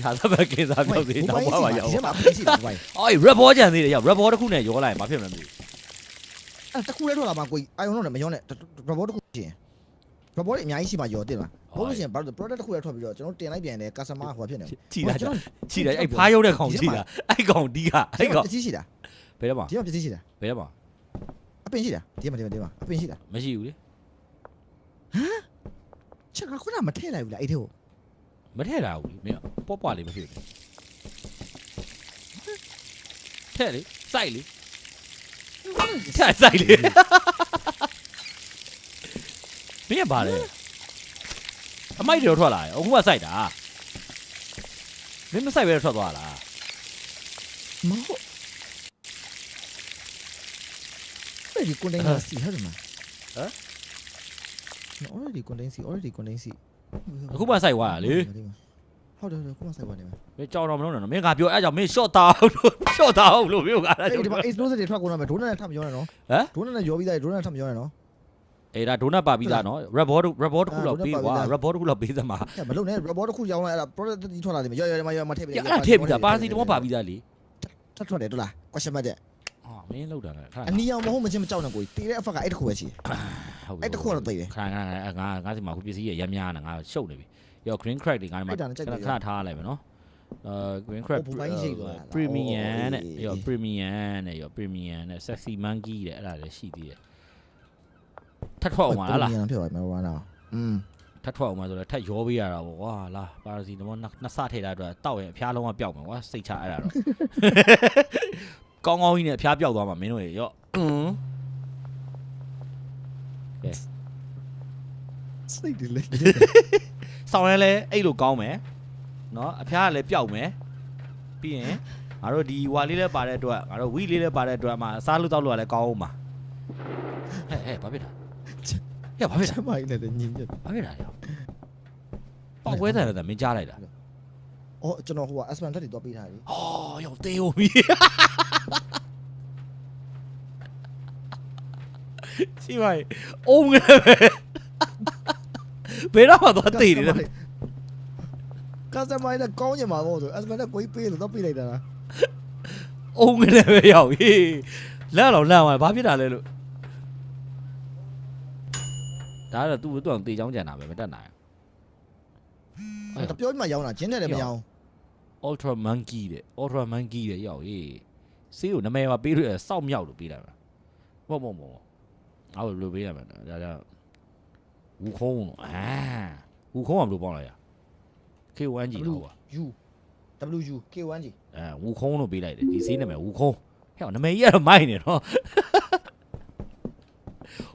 ရာသဘက်ကင်းစားပြောက်သေးတော့ပါရောက်ဒီမှာပေးစီတယ်ဘိုင်းအော် report ကြံသေးတယ်ရောက် report တစ်ခုနဲ့ရောလိုက်ရင်မဖြစ်မှမသိဘူးအဲ့တခုလေးထွက်လာမှာကိုအာယုံတော့မရောနဲ့ report တစ်ခုချင်း report အများကြီးရှိမှရောတင်လားဘို့လို့ရှိရင် product တစ်ခုလေးထွက်ပြီးတော့ကျွန်တော်တင်လိုက်ပြန်တယ် customer ဟိုဖြစ်နေချီတာအဲ့ဖားရုံးတဲ့ကောင်ချီတာအဲ့ကောင်ဒီကအဲ့ကောင်ကြီးရှိတာဘယ်တော့မှဒီမှာပစ္စည်းရှိတာဘယ်တော့မှအပင်ရှိတာဒီမှာအပင်ရှိတာမရှိဘူးလေဟမ်ချက်ကခုနမထည့်လိုက်ဘူးလားအဲ့ထဲကိုမထည့်တာဘူးလေမင်းပေါ့ပွားလေးမဖြစ်ဘူးထည့်လေစိုက်လေထည့်စိုက်လေမင်းပါလေအမိုက်တွေထွက်လာတယ်အခုမှစိုက်တာမင်းမစိုက်ပဲထွက်သွားလားမဟုတ်already container C ဟုတ်တယ်မalready container C အခုမှစိုက်သွားတာလေဟုတ်တယ်ခုမှစိုက်သွားနေမှာမင်းကြောက်တော့မလုပ်နဲ့နော်မင်းငါပြောအဲ့ကြောင့်မင်း short တာအောင်လို့ပြောကြတာဒီမှာ explosive တွေထွက်ကုန်တော့မယ်ဒိုးနဲ့ထပ်မပြောနဲ့နော်ဒိုးနဲ့ရောပြီးသားဒိုးနဲ့ထပ်မပြောနဲ့နော်အေးဒါဒိုနတ်ပါပြီးသားနော် report တစ်ခုလောက်ပေးကွာ report တစ်ခုလောက်ပေးသမှာမလုပ်နဲ့ report တစ်ခုရောင်းလိုက်အဲ့ဒါ product တီးထွက်လာတယ်ရောမထည့်ပေးအဲ့ဒါထည့်ပြီးသားပါစီတမောပါပြီးသားလေထပ်ထွက်တယ်တို့လား question mark တဲ့မင်းလောက်တာခါအနီအောင်မဟုတ်မချင်းမကြောက်နဲ့ကိုတီးတဲ့အဖက်ကအဲ့တစ်ခုပဲရှိအဲ့တစ်ခုတော့သိတယ်ခါငါစီမှာခုပစ္စည်းရများနေငါရှုပ်နေပြီရော green crack တွေငါဒီမှာခဏထားလိုက်မယ်နော်green crack premium နဲ့ရော premium နဲ့ sexy monkey တဲ့အဲ့ဒါလည်းရှိသေးတယ်ထပ်ထွက်အောင်ပါလားဖြစ်သွားမယ်ဘာနာထပ်ထွက်အောင်ပါဆိုတော့ထပ်ရောပေးရတာပေါ့ကွာလာပါရစီတမောနှစ်ဆထည့်တာအတွက်တောက်ရင်အဖျားလုံးဝပျောက်မယ်ကွာစိတ်ချအဲ့ဒါတော့ကောင်းကြီးနဲ့အဖျားပျောက်သွားမှာမင်းတို့ရော့ကဲစိတ်တွေလေဆောင်းရဲလဲအဲ့လိုကောင်းမယ်နော်အဖျားကလည်းပျောက်မယ်ပြီးရင်ငါတို့ဒီဝါလေးလည်းပါတဲ့အတွက်ငါတို့ဝီလေးလည်းပါတဲ့အတွက်မှာစားလို့တောက်လို့လည်းကောင်းအောင်ပါဟဲ့ဘာဖြစ်တာဘာဖြစ်တာမိုင်းနဲ့ညင်းပြဘာဖြစ်တာလဲပေါက်ဝဲတယ်လည်းမင်းကြားလိုက်တာ အော်ကျွန်တော်ဟိုက S1 တက်တွေတော့ပေးထားတယ် ဟောရောက်သေးဦးပြီရှိပါ့အုံးငယ်ဘယ်တော့မှသွားတည်နေတယ် customer နဲ့ကောင်းညမှာပေါ့ဆို S1 နဲ့ကိုကြီးပေးလို့တော့ပေးလိုက်တာလား အုံးငယ်ပဲရောက်ဟေးလန့်တော့လန့်သွားဘာဖြစ်တာလဲလို့ဒါကတော့သူ့တော့တေချောင်းကြံတာပဲမတက်နိုင် တပြောမှရောင်းတာဂျင်းနဲ့လည်းမရောင်း Ultra Monkey တဲ့ Ultra Monkey တဲ့ရောက်ဟေးစေးကိုနာမည်မှာပေးလို့စောက်မြောက်လို့ပေးလိုက်မှာမဟုတ်ငါ့ကိုလိုပေးရမှာဒါကြောင့်ဝူခုံးဝူခုံးကဘယ်လိုပေါင်းလိုက်ရ K1G ဟုတ်ပါ U WU K1G ဝူခုံးလို့ပေးလိုက်တယ်ဒီစေးနာမည်ဝူခုံးဟဲ့နာမည်ကြီးကတော့မိုက်နေတော့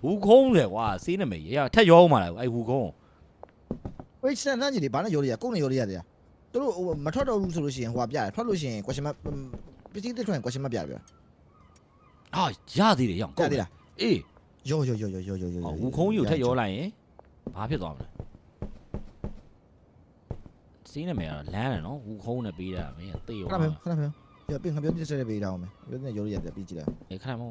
ဝူခုံးလေကွာစေးနာမည်ကြီးထက်ရောအောင်ပါလားအဲ့ဝူခုံး ဝေးစတန်ကြီးလေဘာနဲ့ရောရရကုန်းနဲ့ရောရရတယ်သူတို့မထွက်တော့ဘူးဆိုလို့ရှိရင်ဟိုပြရတယ်ထွက်လို့ရှိရင် question mark ပစ္စည်းတစ်ထွက်ရင် question mark ပြရပြ ဟာရသေးတယ်ရောက် ကြသေးလား အေး ရောဝူခုံးကြီးကိုထက်ရောလိုက်ရင်ဘာဖြစ်သွားမလဲစေးနာမည်ကတော့လမ်းတယ်နော်ဝူခုံးနဲ့ပေးတာမင်းသေရော ခဏမပြောပြင်ခပြောပြစတဲ့ပေးတာအောင်မယ်ပြောနေရောရရတယ်ပြီးကြည့်လိုက် ခဏမ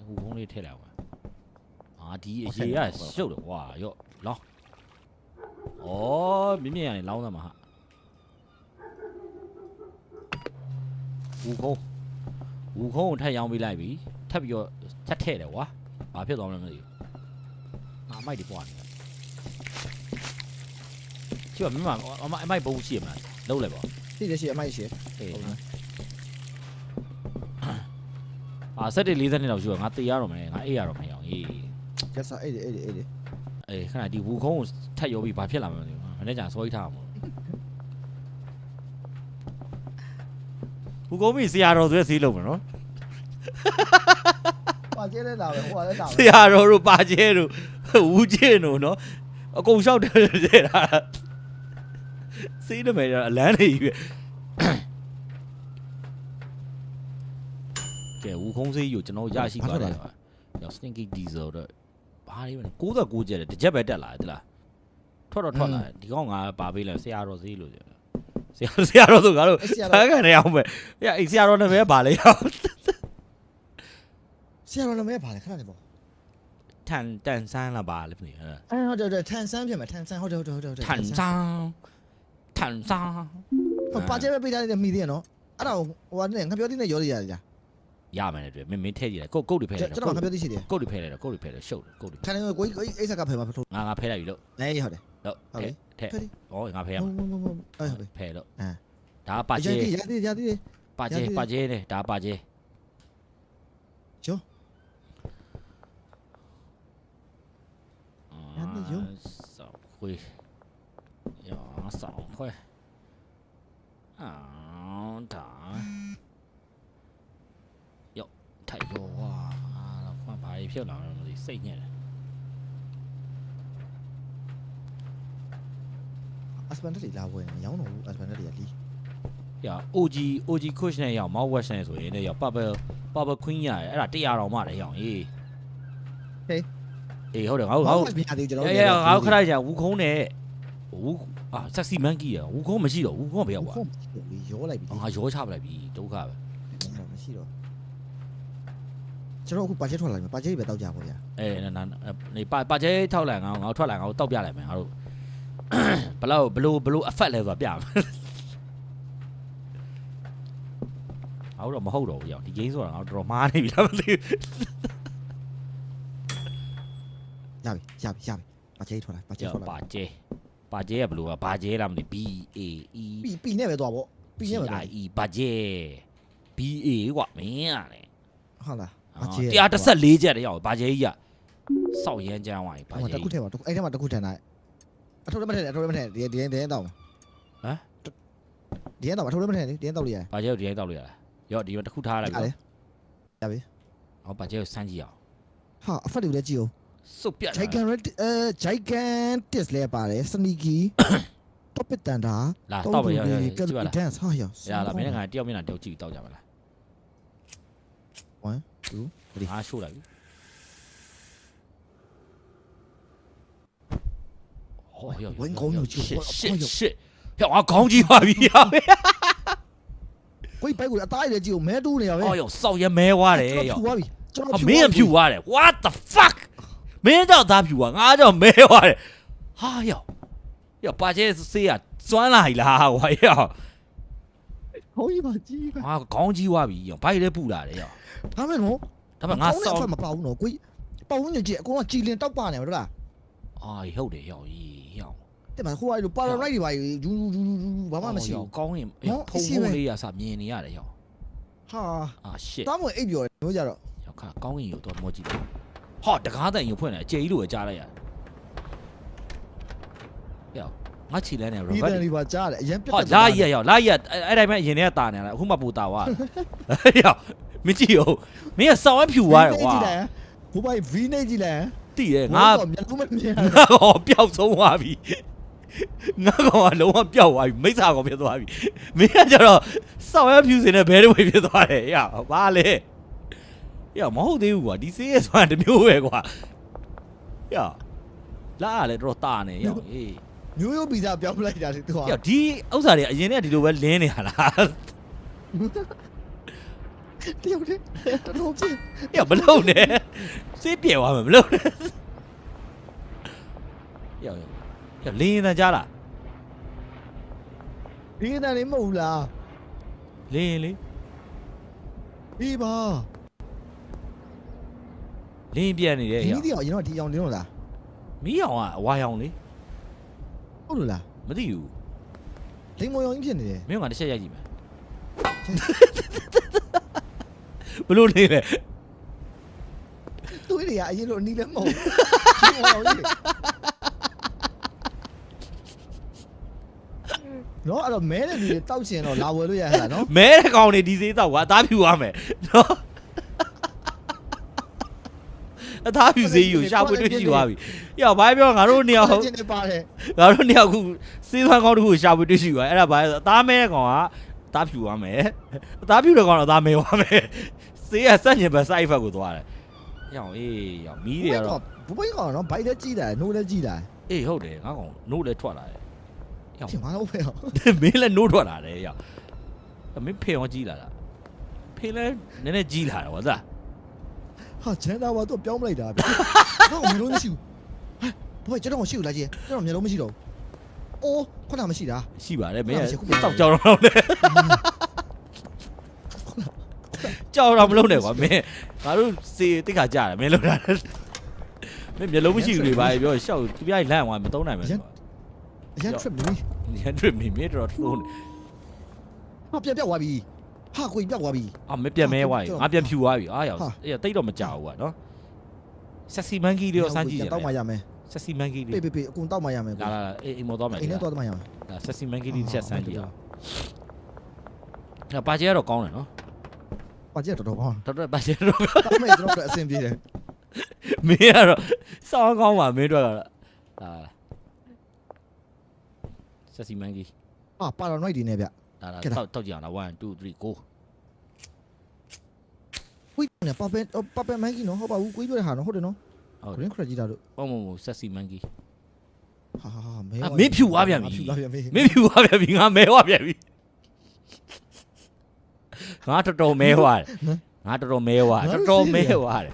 ဝူခုံးလေးထည့်လိုက်အောင်ဒီအရေးရရှုပ်တယ်ကွာရော့လောင်းဩမြင်ရနေလောင်းသမှာဟာဝူခုံးကိုထပ်ရောင်းပေးလိုက်ပြီထပ်ပြီးတော့ထပ်ထည့်တယ်ကွာဘာဖြစ်သွားမလဲမသိဘူးငါမိုက်ဒီပွားနေတယ်ကြည့်ပါမင်းအမိုက်ဘုံရှိရမလားလုံးလိုက်ပါ သိတယ်ရှိအမိုက်ရှိ အေးဆက်တယ်40နှစ်လောက်ရှိတော့ငါတေးရတော့မယ်ငါအေးရတော့မယ်အောင်အေး ရက်စားအဲ့ဒီအေးခဏဒီဝူခုံးကိုထပ်ရောပြီးဘာဖြစ်လာမလဲမသိဘူးမနေ့ကစောကြီးထားမှာဝူခုံးပြီးဆရာတော်ဆိုတဲ့ဈေးလုံးမယ်နော် ပါကျဲလဲလာပဲဟိုကလည်းလာပဲ ဆရာတော်တို့ပါကျဲတို့ဝူကျင်းတို့နော်အကုန်လျှောက်တယ်တာစေးတယ်မယ်အလန်းနေပြီကဲဝူခုံးစေးကြီးကိုကျွန်တော်ရရှိသွားတယ်ရော stinky diesel တော့ဘာလေးမလဲ69ကျက်တယ်တစ်ချက်ပဲတက်လာတယ်လားထွက်လာဒီကောင်ငါပါပေးလိုက်ဆရာတော်စေးလို့ဆရာတော်ဆိုငါတို့ဖမ်းခံနေအောင်ပဲဆရာတော်နာမည်ဘာလဲရောက် ဆရာတော်နာမည်ဘာလဲခဏလေးပေါ့ ထန်ဆန်းလားပါလဲဖြစ်နေဟုတ်တယ်ထန်ဆန်းဖြစ်မယ်ထန်ဆန်းဟုတ်တယ်ထန်ဆန်း ပါကျဲပဲပေးထားတဲ့မိသေးရနော်အဲ့ဒါဟိုကနဲ့ငါပြောတဲ့နဲ့ရောရရတယ် ရမယ်လေတွေ့မင်းထည့်ကြည့်လိုက်ကုတ်တွေဖဲလိုက် ကျွန်တော်ငါပြောတဲ့ရှိတယ် ကုတ်တွေဖဲလိုက်ကုတ်တွေဖဲလိုက်ရှုပ်တယ်ကုတ်တွေ ခဏလေးကိုအိတ်ဆက်ကဖယ်မှာဖထိုး ငါဖဲလိုက်ပြီလို့ နေဟုတ်တယ် လို့ထည့်ဩငါဖဲရ ဟုတ် မှာ ဟုတ်ပြီ ဖဲလို့ အဲ ဒါပါကျဲ ရသေး ပါကျဲနဲ့ဒါပါကျဲ ကျော် ဆောက်ခွေးရောဆောက်ခွေးဒါယောထိုင်ရောဘာဖြစ်လာလဲမသိစိတ်ညစ်တယ် Aspen တက်လာဝင်ရောင်းတော့ Aspen တက်ရလီ ။야 OG coach နဲ့ရောက် Mount West နဲ့ဆိုရင်လည်းရောက် Purple Queen ရတယ်အဲ့ဒါ100တောင်မှလည်းရောက်ရေး။အေးဟုတ်တယ်ငါတို့မရသေးကျွန်တော် ငါတို့ခရိုက်ကြဝူခုံးနဲ့ဝူsexy monkey ရဝူခုံးမရှိတော့ဝူခုံးကဘယ်ရောက်သွားရောလိုက်ပြီ ငါရောချပလိုက်ပြီဒုက္ခပဲ မရှိတော့ကျွန်တော်အခုပါချက်ထွက်လာပြီပါချက်ပဲတောက်ကြပါဗျာ နေပါကျဲထောက်လိုက်ငါထွက်လာငါတို့တောက်ပြလိုက်မယ်ငါတို့ဘလို့ effect လဲဆိုတာပြမယ်ငါတို့တော့မဟုတ်တော့ဘူးရောက်ဒီ game ဆိုတာငါတို့တော်မှားနေပြီလားမသိဘူးရပြီပါချက်ထွက်လာပါချက်ထွက်လာပါကျဲကဘလို့ဘာကျဲလားမသိ BAE P နဲ့ပဲသွားပေါ့ P နဲ့ပဲသွား BAE ဘာကျဲ BA ကွာမင်းရတယ် ဟုတ်လား114ကျက်တည်းရောက်ဘာကျဲကြီးကစောက်ရမ်းကြမ်းသွားပြီဘာကျဲ တခုထဲမှာအဲ့ထဲမှာတခုထန်လိုက်အထုံးမထည့်ဒီရင်တောက်ဟမ်ဒီရင်တောက်အထုံးမထည့်ဒီရင်တောက်လိုက်ရ ဘာကျဲကိုဒီတိုင်းတောက်လို့ရလားရောဒီမှာတစ်ခုထားလိုက်ပြီရပြီဟောဘာကျဲကိုစမ်းကြည့်အောင် ဟာအဖက်တွေလည်းကြည့်အောင် စုပ်ပြတ် gigantic လဲပါတယ် sneaky topic တန်တာ လာတောက်ပဲရ dance ဟာရ လာမင်းကတယောက်မျက်နှာတယောက်ကြည့်တောက်ကြပါလား 1 2 3 အားရှိုးလိုက်ပြီဟောရောက် ဝင်ကောင်းอยู่ shit ဟဲ့ငါခေါင်းကြီးပါပြီဟဲ့ ကိုဘိုက်ကိုအသားရည်ကြည့်ကိုမဲတူးနေရပဲ အော်ရောစောက်ရမဲသွားတယ် ဖြူ ရော သွားပြီကျွန်တော် မင်းဖြူသွားတယ် what the fuck မင်းတော့သားဖြူသွားငါကြောင့်မဲသွားတယ်ဟာရောပါချဲဆေးကစွမ်းလာပြီလားကွာရော ဟိုကြီးပါကြီးပဲ ငါခေါင်းကြီးသွားပြီရောဘိုက်လည်းပူလာတယ်ရော ဒါမဲ့နော် ဒါပေမဲ့ငါစောက် ဖက်မပေါဘူးနော်ကိုပေါင်းနေကြည့်အကုန်လုံးကြည်လင်တောက်ပါနေမှာတို့လား အာဟုတ်တယ်ရောရော တဲ့မှာဟိုအဲ့လိုပါရာရိုက်တွေပါယူဘာမှမရှိဘူး ကောင်းရင်ဖုံဖုံလေးရစမြင်နေရတယ်ရော ဟာ အာ shit တားမွေအိပ်ပြောတယ်မျိုးကြတော့ ရောခါကောင်းရင်ရောတော့မောကြည့်တယ်ဟောတကားတိုင်ကိုဖွင့်တယ်အကျေကြီးလိုပဲကြားလိုက်ရတယ်ရောငါချီလန်းနေ ဒီ robot တန်ဒီပါကြားတယ်အရင်ပြတ် ဟောလာရရောလာရအဲ့တိုင်းပဲအရင်တည်းကတာနေလားအခုမှပူတာသွားရောမကြည့်ဟုတ်မင်းကစောင်းအဖြူသွားတယ်ကွာ ဟိုဘိုက် V နေကြည့်လဲ တိတယ်ငါ မျက်လုံးမမြင် ငါကောင်ပျောက်ဆုံးသွားပြီငါကောင်ကလုံးဝပျောက်သွားပြီမိစ္ဆာကောင်ဖြစ်သွားပြီမင်းကကျတော့စောင်းရဖြူစင်နဲ့ဘဲတွေဖြစ်သွားတယ်ရဘာလဲရမဟုတ်သေးဘူးကွာဒီဆေးရဆိုတာတစ်မျိုးပဲကွာရလာရလေတော့တာနေရောအေး မျိုးရိုးဗီဇပြောင်းလိုက်တာလေသူက ရဒီဥစ္စာတွေအရင်ကဒီလိုပဲလင်းနေရလား တယောက်တည်းတော်ပြင်း ရမလုံးနဲ့ဆေးပြေသွားမယ်မလုံးနဲ့ရလင်းနေကြလား ဒီတန်လေးမဟုတ်လား လင်းလေ ဒီပါ လင်းပြက်နေတယ် ဒီ ရ ဒီအောင်ရင်တော့ဒီအောင်လင်းတော့လား မီးအောင်ကအဝါရောင်လေ ဟုတ်လို့လား မသိဘူး လိမ္မော်ရောင်ဖြစ်နေတယ် မင်းကတစ်ချက်ရိုက်ကြည့်မယ်ဘလို့နေလဲ တွေးနေရအရင်လိုအနီးလည်းမဟုတ်လိမ္မော်ရောင်ကြီးနော်အဲ့တော့မဲတဲ့လူတွေတောက်ရှင်တော့လာဝယ်လို့ရဟဲ့လားနော် မဲတဲ့ကောင်နေဒီစေးတော့ကွာအသားဖြူသွားမယ်နော်အသားဖြူစေးယူရှာဖွေတွေ့ရှိသွားပြီ။ယောဘာပြောငါတို့နှစ်ယောက် ကျင်းနေပါတယ် ငါတို့နှစ်ယောက်ခုစေးသွမ်းကောင်းတစ်ခုရှာဖွေတွေ့ရှိသွားအဲ့ဒါဘာလဲဆိုအသားမဲတဲ့ကောင်ကအသားဖြူသွားမယ်အသားဖြူတဲ့ကောင်ကအသားမဲသွားမယ်စေးကစက်ညင်ပဲ side effect ကိုသွားတယ်။ယောအေးယောမီးတွေကတော့ ဘဘိုးကောင်နော်ဘိုက်လည်းကြီးတယ်နိုးလည်းကြီးတယ် အေးဟုတ်တယ်ငါကောင်နို့လည်းထွက်လာတယ်။ယော ဖြစ်မှာတော့ပဲဟော မင်းလည်းနို့ထွက်လာတယ်ယောမင်းဖေရောကြီးလာလားဖေလည်းနည်းနည်းကြီးလာတယ်ဟုတ်လား ဟာချန်တာဘာတော့ပြောင်းမလိုက်တာဗျတော့မျိုးလုံးမရှိဘူးဟဲ့ဘိုးကျွန်တော်မရှိဘူးလားကြီးကျွန်တော်မျိုးလုံးမရှိတော့အိုးခုနမရှိတာ ရှိပါတယ်မင်းတောက်ကြောင်တော့လေကြောင်တော့မလုံးနဲ့ကွာမင်းငါတို့စေတိတ်ခါကြတယ်မင်းလုံးတာမင်းမျက်လုံးမရှိဘူးလေဘာပြောရှောက်သူပြိုင်လန့်သွားမသုံးနိုင်မယ်ဆိုတော့ အရင် trip မီ ညံတွေ့မိမင်းတော့သုံး ဟာပြက်သွားပြီဟာကိုပြက်သွားပြီ အာမပြတ်မဲသွားပြီငါပြန်ဖြူသွားပြီအားရောက်အေးတိတ်တော့မကြောက်ဘူးကွာနော်ဆက်စီမန်ကီလေးရောစမ်းကြည့်ကြတယ် တောက်မှရမယ် ဆက်စီမန်ကီလေး ပေးအကုန်တောက်မှရမယ် လာလာအေးအိမ်မော်တော့မယ် အိမ်ထဲတော့မှရမယ် ဒါဆက်စီမန်ကီလေးချက်စမ်းကြည့်အောင်ပါချေကတော့ကောင်းတယ်နော် ပါကြက်တော်ကောင်း တော်ပါချေတော့ တောက်မယ်ကျွန်တော်အဆင်ပြေတယ် မင်းကတော့စောင်းကောင်းပါမင်းတို့ကတော့ဆက်စီမန်ကီ ဟာပါရာနိုက်ဒီနဲ့ဗျ ဒါတောက်ကြည့်အောင်လား1 2 3 go ဝိနေပါပမန်ကြီးနော်ဟုတ်ပါဘူးကိုပြောတဲ့ဟာနော်ဟုတ်တယ်နော် green crack ကြီးတာတို့ ဟုတ်မဟုတ်ဆက်စီမန်ကီ ဟာမဲ မင်းဖြူသွားပြန်ပြီ ဖြူသွားပြန်ပြီ မင်းဖြူသွားပြန်ပြီငါမဲသွားပြန်ပြီငါတော်တော်မဲသွားတယ်ငါတော်တော်မဲသွားတော်တော်မဲသွားတယ်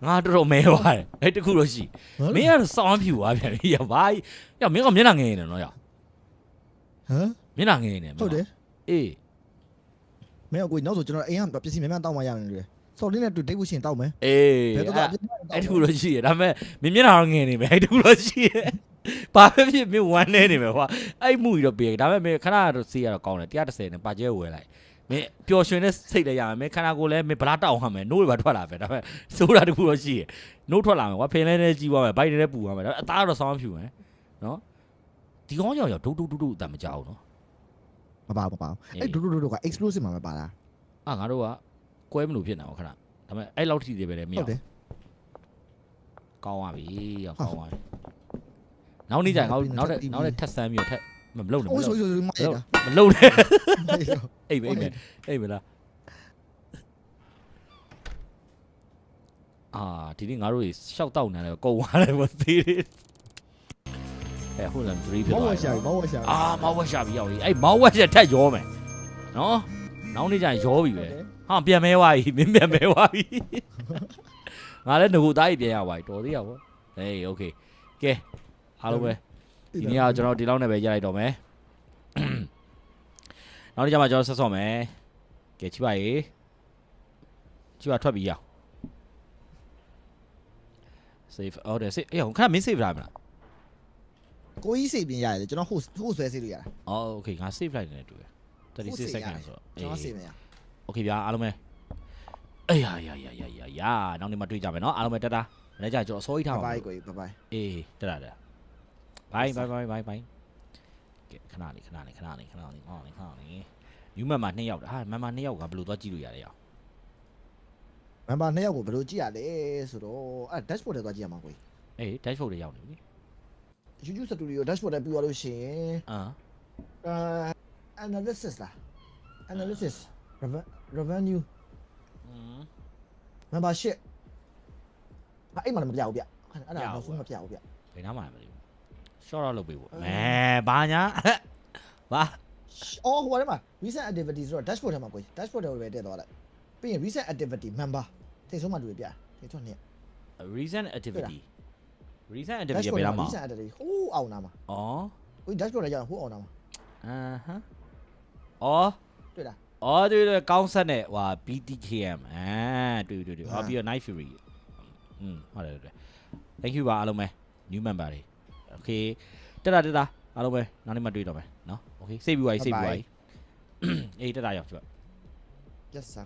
ငါတော်တော်မဲသွားတယ်အဲ့တခုလို့ရှိမင်းကတော့စောင်းဖြူသွားပြန်ပြီရပါရမင်းကမျက်နှာငယ်နေတယ်နော်ရ ဟမ် မျက်နှာငယ်နေ ဟုတ်တယ် အေး မဲကိုနောက်ဆိုကျွန်တော်အိမ်ကပစ္စည်းများများတောက်မှရမယ်လေစော်လေးနဲ့တွေ့ဒိတ်ဝရှင်တောက်မယ် အေး ဘယ်တော့ အဲ့တခုလို့ရှိရဒါပေမဲ့မင်းမျက်နှာတော့ငယ်နေမယ်အဲ့တခုလို့ရှိရဘာပဲဖြစ်မင်းဝမ်းနေနေမယ်ကွာအဲ့မှုကြီးတော့ပြေဒါပေမဲ့မင်းခဏတော့စေးရတော့ကောင်းတယ်130နဲ့ပါကျဲဝယ်လိုက်မင်းပျော်ရွှင်တဲ့စိတ်လည်းရမယ်မင်းခန္ဓာကိုယ်လည်းမင်းဗလားတောက်အောင်ဟမယ်နိုးတွေပါထွက်လာပဲဒါပေမဲ့စိုးတာတခုတော့ရှိရနိုးထွက်လာမယ်ကွာဖင်လဲနဲ့ကြီးသွားမယ်ဘိုက်နဲ့ပူသွားမယ်ဒါအသားတော့ဆောင်းဖြူမယ်နော်ဒီကောင်းကြောင်ဒုတ်အတန်မကြောက်ဘူးနော် မပါအဲ့ဒူက explosive မှာပါလား အာငါတို့ကကွဲမလို့ဖြစ်နေအောင်ခဏဒါပေမဲ့အဲ့လောက်ထိတွေပဲလေမရ ဟုတ်တယ် ကောင်းသွားပြီရောက်ကောင်းသွားပြီနောက်နေ့ကျရင်နောက်ထပ်ဆန်းပြီးတော့ထပ်မလုံနဲ့ အိုးဆိုမရတာ မလုံနဲ့အိမ်ပဲလားအာဒီနေ့ငါတို့ရှောက်တောက်နေတယ်ကုန်သွားတယ်ဗောသေးတယ် ဟုတ်လား3ဖြစ် မော သွား ဝရှာမောဝရှာ အာမောက်ဝက်ရှာပြီးရောက်ပြီအဲ့မောက်ဝက်ရှာထက်ရောမယ်နော်နောက်နေ့ကျရင်ရောပြီပဲဟာပြန်မဲသွားပြီမင်းပြန်မဲသွားပြီငါလည်းငကိုသားကြီးပြန်ရပါပြီတော်သေးရပါဘောဟေးโอเคကဲအားလုံးပဲဒီနေ့ကကျွန်တော်ဒီလောက်နဲ့ပဲရလိုက်တော့မယ်နောက်နေ့ကျမှကျွန်တော်ဆက်ဆော့မယ်ကဲချိပါရေချိပါထွက်ပြီးရအောင် save ဟုတ်တယ် save အေးခဏမင်း save လာမလား ကိုကြီးစေပြင်ရတယ်ကျွန်တော်ဟိုဆွဲစေလို့ရတာ အော်โอเคငါ save လိုက်နေတယ်တူတယ်36 second ဆိုတော့ ကျွန်တော်စေမရ โอเคဗျာအားလုံးပဲအေးယာနောက်နေ့မှတွေ့ကြမယ်နော်အားလုံးပဲတတာမနေ့ကျကျွန်တော်အစောကြီးထားပါ ဘိုင်ကိုကြီးဘိုင် အေးတတာဘိုင်ကဲခဏလေးယူမန်မှာ2ယောက်ဟာမန်မှာ2ယောက်ကဘယ်လိုသွားကြည့်လို့ရလဲရော မန်ဘာ2ယောက်ကိုဘယ်လိုကြည့်ရလဲဆိုတော့အဲ dashboard ထဲသွားကြည့်ရမှာကိုကြီး အေး dashboard တွေရောက်နေပြီ YouTube Studio dashboard ထဲပြီးသွားလို့ရှိရင် analysis လား analysis revenue membership အဲ့မှာလည်းမပြဘူးဗျအဲ့ဒါတော့ဆုံးမပြဘူးဗျ ဘယ်နားမှာမသိဘူး short out လုပ်ပေးဖို့မဲဘာညာဘာ အော်ဟိုထဲမှာ recent activity ဆိုတော့ dashboard ထဲမှာကိုကြီး dashboard ထဲကိုပဲထည့်သွားလိုက်ပြီးရင် recent activity member ထိတ်ဆုံးမှတွေ့ပြထိတ်ဆုံးနှစ် recent activity ဘယ်နားမှာ recent activity ဟိုးအောင်နာမှာ အော် ကိုကြီး dashboard ထဲကျတော့ဟိုးအောင်နာမှာ အော် တွေ့လား အော်တွေ့ကောင်းဆက်နဲ့ဟွာ BTKM တွေ့ဟောပြီးတော့ Night Fury ဟုတ်တယ် thank you ပါအားလုံးပဲ new member တွေ okay တက်တာအားလုံးပဲနောက်နေ့မှတွေ့တော့မယ်နော် okay စိတ်ပြီးပါအေးတက်တာရောက်ကြွ yes sir